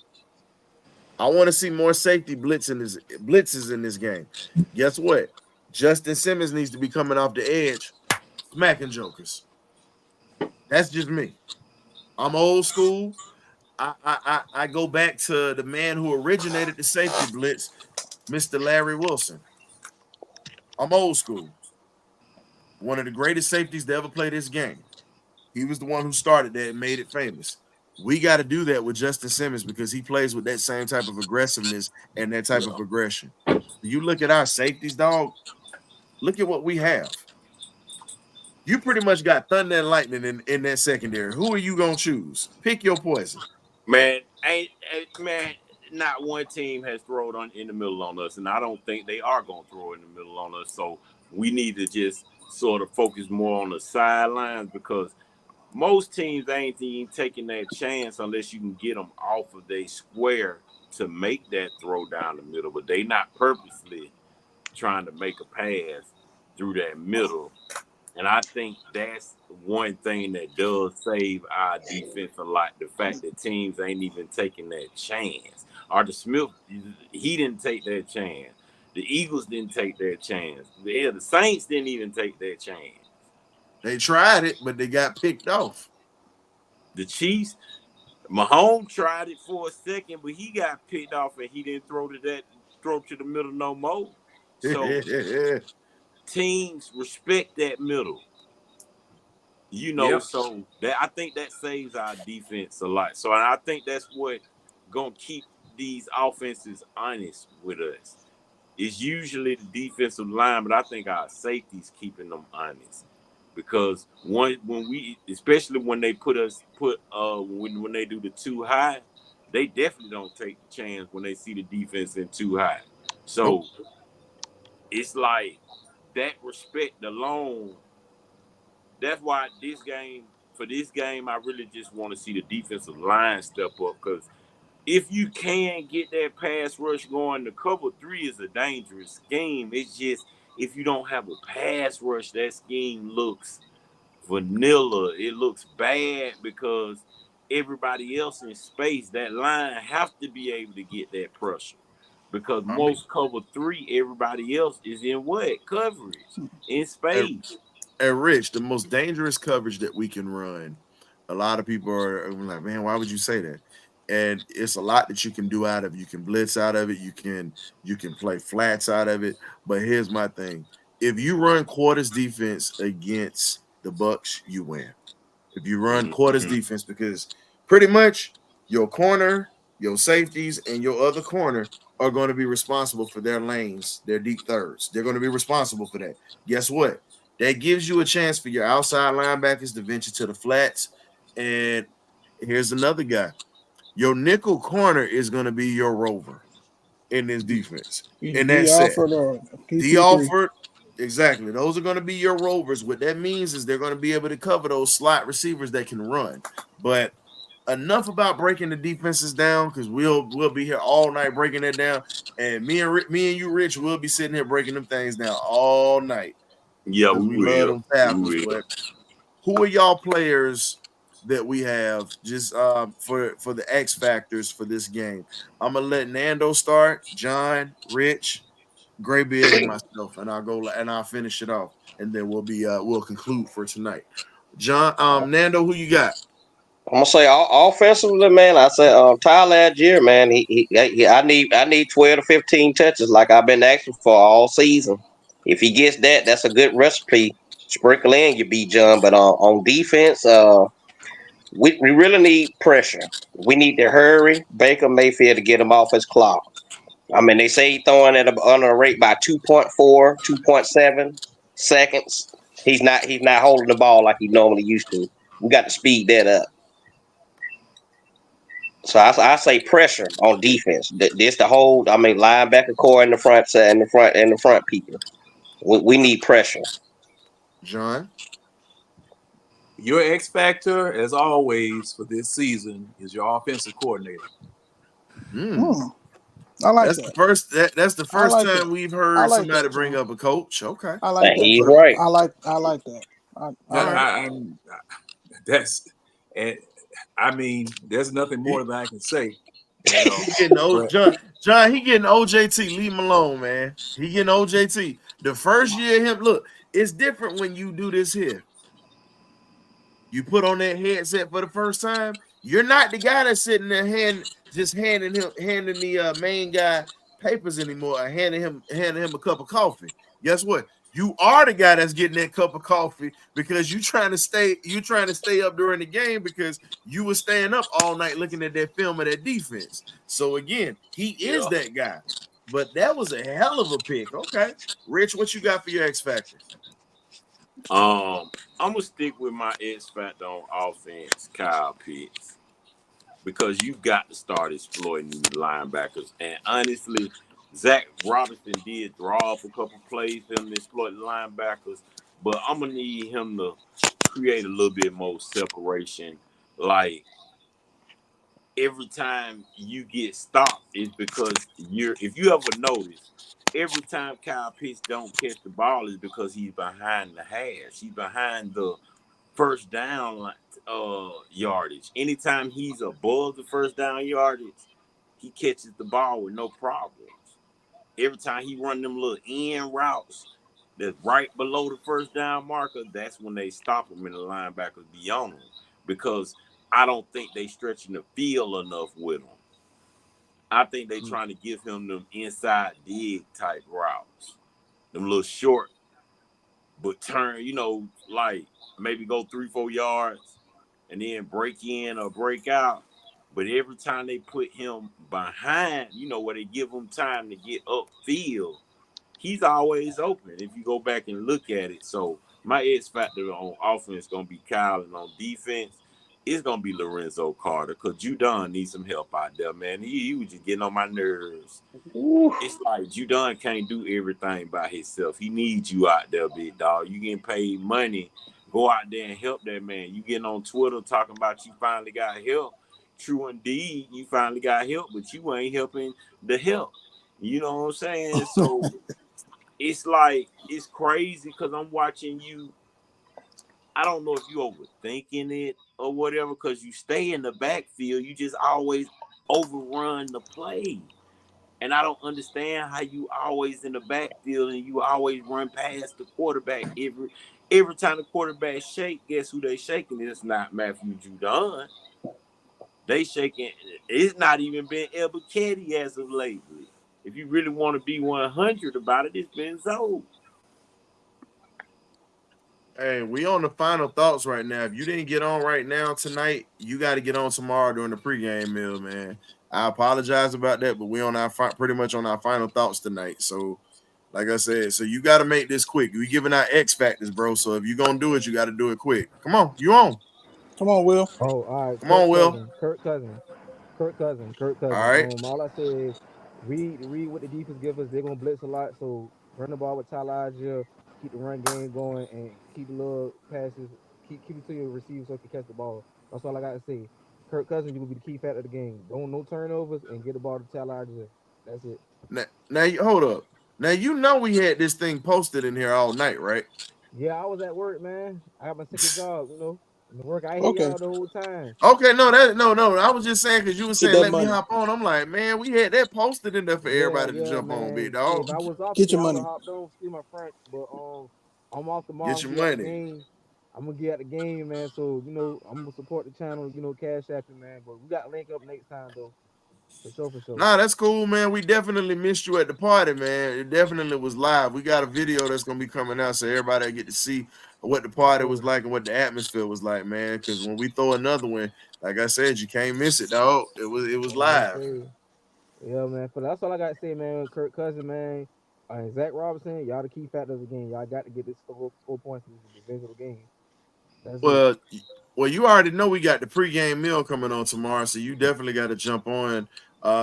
I want to see more safety blitzes in this game. Guess what? Justin Simmons needs to be coming off the edge, smacking jokers. That's just me. I'm old school. I go back to the man who originated the safety blitz, Mr. Larry Wilson. I'm old school. One of the greatest safeties to ever play this game. He was the one who started that and made it famous. We got to do that with Justin Simmons because he plays with that same type of aggressiveness and that type of aggression. You look at our safeties, dog. Look at what we have. You pretty much got thunder and lightning in that secondary. Who are you going to choose? Pick your poison. Man, not one team has thrown in the middle on us, and I don't think they are going to throw in the middle on us. So we need to just sort of focus more on the sidelines because most teams ain't even taking that chance unless you can get them off of their square to make that throw down the middle. But they not purposely trying to make a pass through that middle. And I think that's one thing that does save our defense a lot. The fact that teams ain't even taking that chance. Arthur Smith, he didn't take that chance. The Eagles didn't take their chance. The Saints didn't even take their chance. They tried it, but they got picked off. The Chiefs, Mahomes tried it for a second, but he got picked off and he didn't throw to the middle no more. So teams respect that middle. So that I think that saves our defense a lot. So I think that's what gonna keep these offenses honest with us. It's usually the defensive line, but I think our safety's keeping them honest. Because especially when they when they do the too high, they definitely don't take the chance when they see the defense in too high. So it's like that respect alone. That's why for this game, I really just want to see the defensive line step up, because if you can get that pass rush going, the cover 3 is a dangerous scheme. It's just if you don't have a pass rush, that scheme looks vanilla. It looks bad because everybody else in space, that line have to be able to get that pressure. Because most cover 3, everybody else is in what? Coverage. In space. And Rich, the most dangerous coverage that we can run, a lot of people are like, man, why would you say that? And it's a lot that you can do out of it. You can blitz out of it. You can play flats out of it. But here's my thing. If you run quarters defense against the Bucs, you win. If you run quarters defense, because pretty much your corner, your safeties, and your other corner are going to be responsible for their lanes, their deep thirds. They're going to be responsible for that. Guess what? That gives you a chance for your outside linebackers to venture to the flats. And here's another guy. Your nickel corner is going to be your rover in this defense. And that's it. D. Alford, exactly. Those are going to be your rovers. What that means is they're going to be able to cover those slot receivers that can run. But enough about breaking the defenses down, because we'll be here all night breaking it down. And me and you, Rich, will be sitting here breaking them things down all night. Yeah, we love them tackles. But who are y'all players that we have just for the X factors for this game? I'm gonna let Nando start, John, Rich, Graybeard, and myself, and I'll finish it off, and then we'll conclude for tonight. John, Nando, who you got? I'm gonna say offensively, man. I said Tyler Algier, man. I need 12 to 15 touches like I've been asking for all season. If he gets that, that's a good recipe. Sprinkle in your B John, but on defense, we really need pressure. We need to hurry Baker Mayfield to get him off his clock. I mean, they say he's throwing at under a rate by 2.4, 2.7 seconds. He's not holding the ball like he normally used to. We got to speed that up. So I say pressure on defense. This the whole. I mean, linebacker core in the front side, in the front people. We need pressure. John, your X factor, as always, for this season is your offensive coordinator. I like that. That's the first time we've heard somebody bring up a coach. Okay, I like that. He's right. I like that. That's and. I mean, there's nothing more that I can say. He getting John, he getting OJT. Leave him alone, man. He getting OJT. The first year, it's different when you do this here. You put on that headset for the first time. You're not the guy that's sitting there handing the main guy papers anymore, or handing him a cup of coffee. Guess what? You are the guy that's getting that cup of coffee because you trying to stay up during the game because you were staying up all night looking at that film of that defense. So again, he is that guy. But that was a hell of a pick. Okay. Rich, what you got for your X factor? I'm gonna stick with my X factor on offense, Kyle Pitts. Because you got to start exploiting these linebackers. And honestly, Zach Robinson did draw up a couple plays for him to exploit the linebackers, but I'm gonna need him to create a little bit more separation. Like every time you get stopped is because if you ever notice, every time Kyle Pitts don't catch the ball is because he's behind the hash. He's behind the first down yardage. Anytime he's above the first down yardage, he catches the ball with no problems. every time he run them little end routes that's right below the first down marker, that's when they stop him and the linebackers be on him. Because I don't think they stretching the field enough with him. I think they trying to give him them inside dig type routes. Them little short, but turn, like maybe go 3-4 yards and then break in or break out. But every time they put him behind, where they give him time to get upfield, he's always open if you go back and look at it. So my X factor on offense is going to be Kyle, and on defense, it's going to be Lorenzo Carter, because Judon needs some help out there, man. He was just getting on my nerves. Ooh. It's like Judon can't do everything by himself. He needs you out there, big dog. You getting paid money. Go out there and help that man. You getting on Twitter talking about you finally got help. True indeed, you finally got help, but you ain't helping the help. You know what I'm saying? So it's like, it's crazy because I'm watching you. I don't know if you overthinking it or whatever, because you stay in the backfield. You just always overrun the play. And I don't understand how you always in the backfield and you always run past the quarterback. Every time the quarterback shake, guess who they shaking? It's not Matthew Judon. They shaking. It's not even been Elbaketi as of lately. If you really want to be 100 about it, it's been Zoe. Hey, we on the final thoughts right now. If you didn't get on right now tonight, you got to get on tomorrow during the pregame meal, man. I apologize about that, but we on our pretty much on our final thoughts tonight. So, like I said, so you got to make this quick. We giving out X factors, bro. So if you're gonna do it, you got to do it quick. Come on, you on? Come on, Will. Oh, all right. Come on, Will. Kirk Cousins. All right. All I say is read what the defense give us. They're gonna blitz a lot, so run the ball with Tyler Algier, keep the run game going, and keep the little passes, keep it to your receiver so he can catch the ball. That's all I gotta say. Kirk Cousins, you will be the key factor of the game. Don't no turnovers and get the ball to Tyler Algier. That's it. Now you hold up. Now we had this thing posted in here all night, right? Yeah, I was at work, man. I got my second job, The work I hate y'all the whole time. Okay, no. I was just saying because you were saying let me hop on. I'm like, man, we had that posted in there for everybody to jump on, big dog. If I was off, get your money. Hopped on, excuse my French, but I'm off tomorrow. Get your money. I'm gonna get at the game, man. So I'm gonna support the channel. Cash app, man. But we got to link up next time, though. For sure. Nah, that's cool, man. We definitely missed you at the party, man. It definitely was live. We got a video that's gonna be coming out, so everybody get to see what the party was like and what the atmosphere was like, man. Because when we throw another one, like I said, you can't miss it, dog. It was live. Yeah, man. But that's all I got to say, man. Kirk Cousins, man. Zach Robinson, y'all the key factors again. Y'all got to get this 4 points in this divisional game. Well, you already know we got the pregame meal coming on tomorrow, so you definitely got to jump on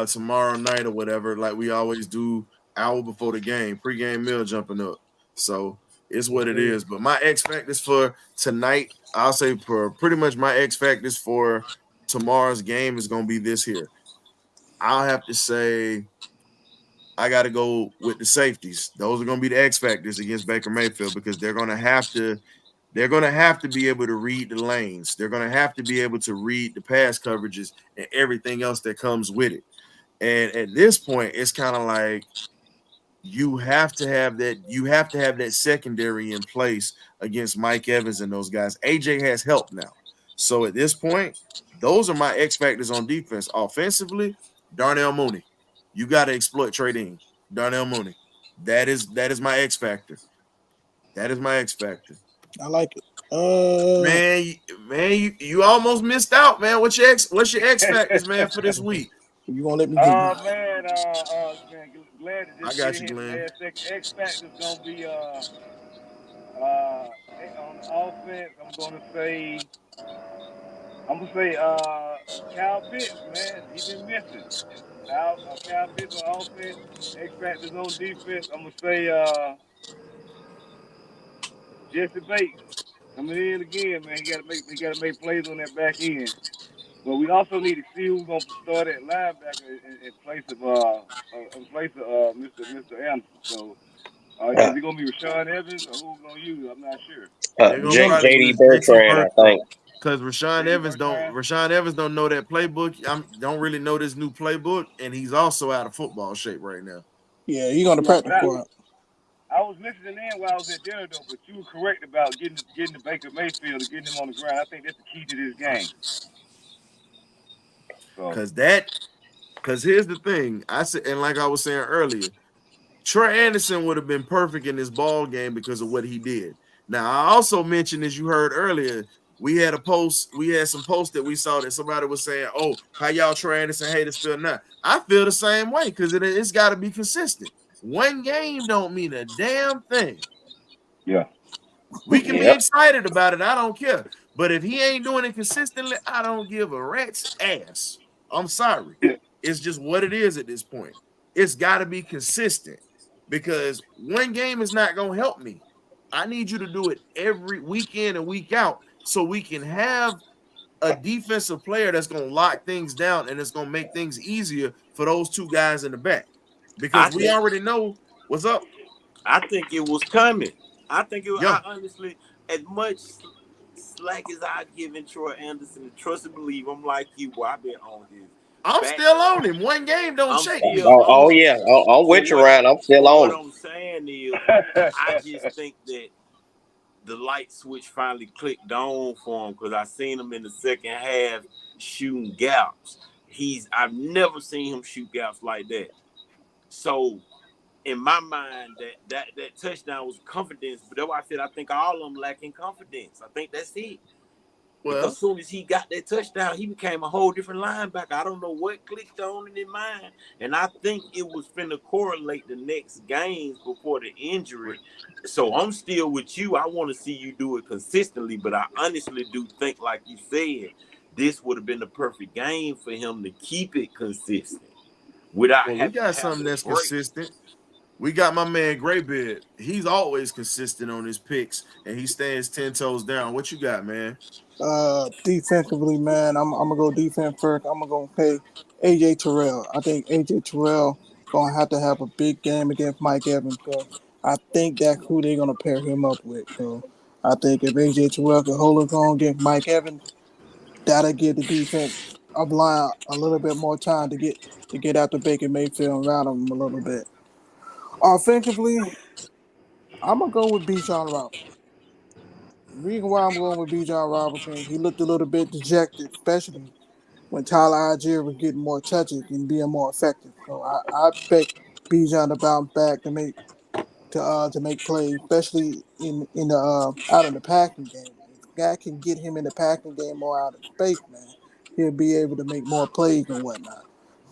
tomorrow night or whatever, like we always do, hour before the game. Pregame meal jumping up, so it's what it is. But my X factors for tonight, I'll say for pretty much my X factors for tomorrow's game is gonna be this here. I'll have to say I got to go with the safeties. Those are gonna be the X factors against Baker Mayfield because they're gonna have to be able to read the lanes. They're going to have to be able to read the pass coverages and everything else that comes with it. And at this point, it's kind of like you have to have that secondary in place against Mike Evans and those guys. AJ has help now. So at this point, those are my X factors on defense. Offensively, Darnell Mooney. You got to exploit trading. Darnell Mooney. That is my X factor. That is my X factor. I like it. Man, you almost missed out, man. What's your X factors, man, for this week? You gonna let me? Man, glad to just I got you, Glenn. X factor's gonna be on the offense. I'm gonna say Kyle Pitts, man. He's been missing. Kyle Pitts on offense. X factors on defense. I'm gonna say Jesse Bates coming in again, man. He gotta make plays on that back end. But we also need to see who's gonna start at linebacker in place of Mr. Anderson. So is it gonna be Rashawn Evans or who's gonna use it? I'm not sure. JD Bertrand, I think. Because Rashawn Evans don't know that playbook. Don't really know this new playbook, and he's also out of football shape right now. Yeah, you're gonna practice for it. I was listening in while I was at dinner though, but you were correct about getting the Baker Mayfield and getting him on the ground. I think that's the key to this game. So, Because here's the thing, I said, and like I was saying earlier, Troy Anderson would have been perfect in this ball game because of what he did. Now, I also mentioned, as you heard earlier, we had some posts that we saw that somebody was saying, "Oh, how y'all Troy Anderson haters feel now?" I feel the same way because it's got to be consistent. One game don't mean a damn thing. yeah. We can be excited about it. I don't care. But if he ain't doing it consistently, I don't give a rat's ass. I'm sorry. It's just what it is at this point. It's got to be consistent because one game is not going to help me. I need you to do it every week in and week out so we can have a defensive player that's going to lock things down and it's going to make things easier for those two guys in the back because we already know what's up. I think it was coming. I think it was, I honestly, as much slack as I given Troy Anderson, trust and believe, I'm like you, boy, I've been on his. I'm still on him. One game don't shake me. Yeah. I'm with you, Ryan. I'm still on him. What I'm saying is, I just think that the light switch finally clicked on for him because I seen him in the second half shooting gaps. I've never seen him shoot gaps like that. So in my mind, that touchdown was confidence, but that's why I said I think all of them lacking confidence. I think that's it. Well, because as soon as he got that touchdown, he became a whole different linebacker. I don't know what clicked on in his mind, and I think it was finna correlate the next games before the injury. So I'm still with you. I want to see you do it consistently, but I honestly do think, like you said, this would have been the perfect game for him to keep it consistent. Without we got something that's consistent. We got my man Graybeard. He's always consistent on his picks, and he stands 10 toes down. What you got, man? Defensively, man, I'm gonna go defense first. I'm gonna pay AJ Terrell. I think AJ Terrell gonna have a big game against Mike Evans because I think that's who they're gonna pair him up with. So I think if AJ Terrell can hold his own against Mike Evans, that'll give the defense of line a little bit more time to get after Baker Mayfield and round him a little bit. Offensively, I'm gonna go with Bijan Robinson. The reason why I'm going with Bijan Robinson, he looked a little bit dejected, especially when Tyler Algier was getting more touches and being more effective. So I expect Bijan to bounce back to make plays, especially in the out of the passing game. If the guy can get him in the passing game more out of space, man, he'll be able to make more plays and whatnot.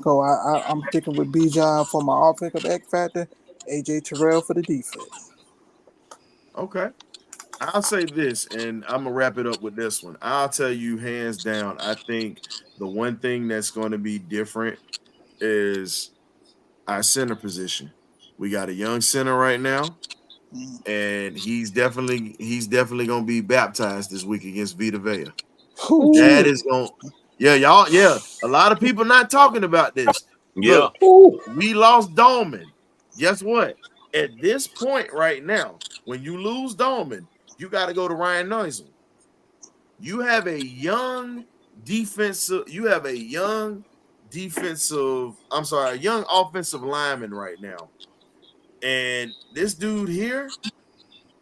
So I'm sticking with Bijan for my offensive X factor, AJ Terrell for the defense. Okay. I'll say this, and I'm gonna wrap it up with this one. I'll tell you hands down, I think the one thing that's going to be different is our center position. We got a young center right now, and he's definitely gonna be baptized this week against Vita Vea. That is going, y'all. A lot of people not talking about this. Look, we lost Dolman. Guess what? At this point right now, when you lose Dolman, you got to go to Ryan Neusel. You have a young offensive lineman right now. And this dude here,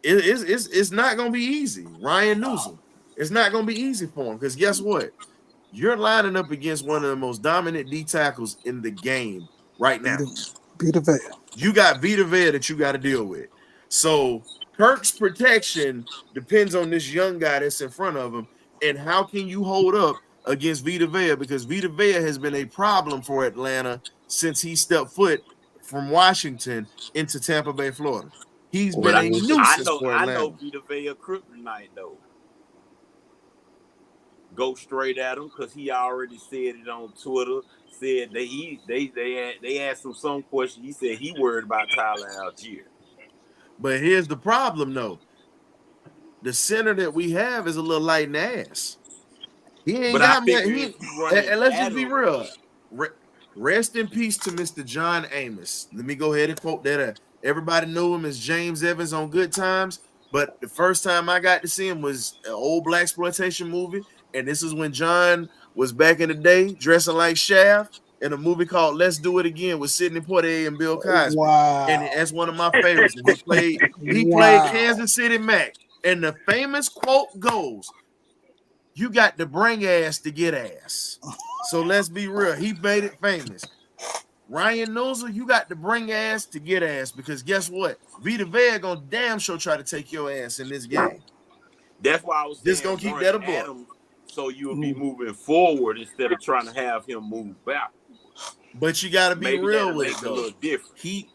it's not going to be easy. Ryan Neusel. It's not going to be easy for him because guess what? You're lining up against one of the most dominant D tackles in the game right now. Vita Vea. You got Vita Vea that you got to deal with. So Kirk's protection depends on this young guy that's in front of him. And how can you hold up against Vita Vea? Because Vita Vea has been a problem for Atlanta since he stepped foot from Washington into Tampa Bay, Florida. He's been a nuisance for Atlanta. I know Vita Vea kryptonite, though. Go straight at him because he already said it on Twitter. Said they asked him some question. He said he worried about Tyler Algier. But here's the problem, though. The center that we have is a little light in the ass. He ain't got me. And let's just be real. Rest in peace to Mr. John Amos. Let me go ahead and quote that. Everybody knew him as James Evans on Good Times, but the first time I got to see him was an old blaxploitation movie, and this is when John was back in the day dressing like Shaft. in a movie called Let's Do It Again with Sidney Poitier and Bill Cosby. Wow. And that's one of my favorites. And he played Kansas City Mac. And the famous quote goes, "You got to bring ass to get ass." So let's be real. He made it famous. Ryan Nuzzel, you got to bring ass to get ass, because guess what? Vita Vea gonna damn sure try to take your ass in this game. That's why I was just saying, gonna keep that a book. So you'll be moving forward instead of trying to have him move back. But you gotta be real with it though. A little different. He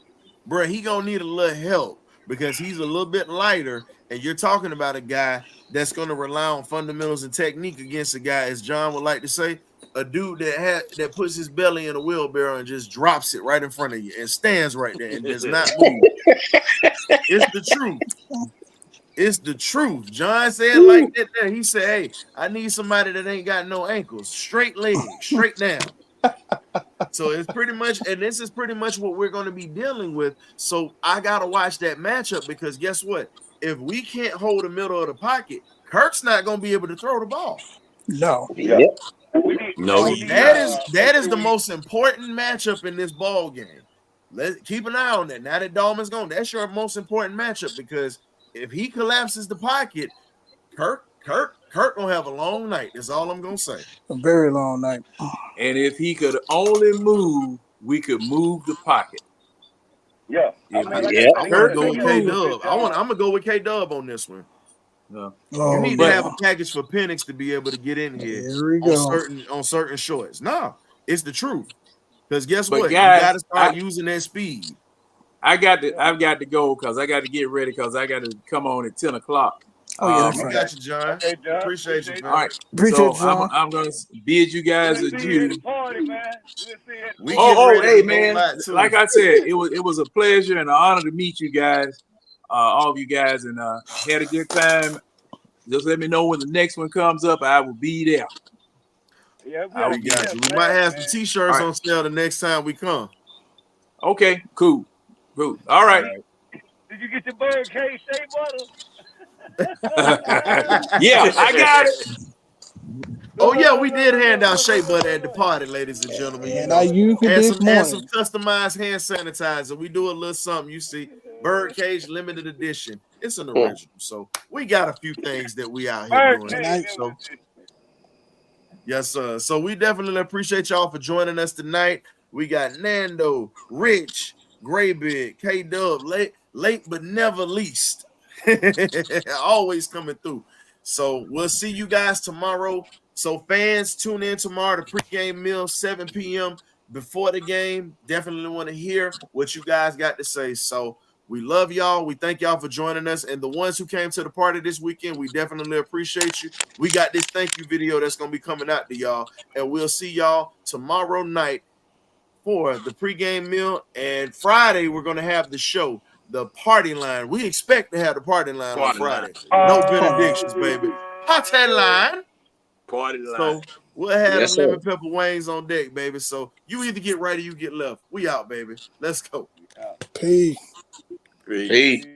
gonna need a little help because he's a little bit lighter, and you're talking about a guy that's gonna rely on fundamentals and technique against a guy, as John would like to say, a dude that puts his belly in a wheelbarrow and just drops it right in front of you and stands right there and does not move. It's the truth. It's the truth. John said like that there. He said, "Hey, I need somebody that ain't got no ankles, straight legs, straight down." So it's pretty much, and this is pretty much what we're going to be dealing with. So I got to watch that matchup, because guess what? If we can't hold the middle of the pocket, Kirk's not going to be able to throw the ball. No. Yep. No, that is the most important matchup in this ball game. Let's keep an eye on that. Now that Dolman's gone, that's your most important matchup, because if he collapses the pocket, Kirk gonna have a long night. That's all I'm gonna say. A very long night. And if he could only move, we could move the pocket. Yeah. Yeah. I'm gonna go with K-Dub. I'm gonna go with K-Dub on this one. No. You need to have a package for Penix to be able to get in here on certain shorts. No, it's the truth. Because guess what? Guys, you gotta start using that speed. I've got to go because I got to get ready because I got to come on at 10 o'clock. Oh, yeah, that's I right. got you, John. Okay, John. Appreciate you, man. All right. Appreciate so you, John. I'm going to bid you guys adieu. Hey, man. Like I said, it was a pleasure and an honor to meet you guys, all of you guys, and had a good time. Just let me know when the next one comes up. I will be there. Yeah, we got you. We might have some T-shirts on sale the next time we come. Okay, cool. All right. Did you get your Birdcage shea butter? Yeah, I got it. Oh yeah, we did hand out shea butter at the party, ladies and gentlemen. And I used it this morning. And some customized hand sanitizer. We do a little something. You see, Birdcage limited edition. It's an original, so we got a few things that we out here doing. So, yes, sir. So we definitely appreciate y'all for joining us tonight. We got Nando, Rich, Graybeard, K-Dub, late but never least. Always coming through. So we'll see you guys tomorrow. So fans, tune in tomorrow to pregame meal, 7 p.m. before the game. Definitely want to hear what you guys got to say. So we love y'all. We thank y'all for joining us. And the ones who came to the party this weekend, we definitely appreciate you. We got this thank you video that's going to be coming out to y'all. And we'll see y'all tomorrow night for the pregame meal. And Friday, we're going to have the show, the party line. We expect to have the party line on Friday. No benedictions, baby. Party line. Party line. So we'll have the lemon pepper wings on deck, baby. So you either get right or you get left. We out, baby. Let's go. Peace. Peace.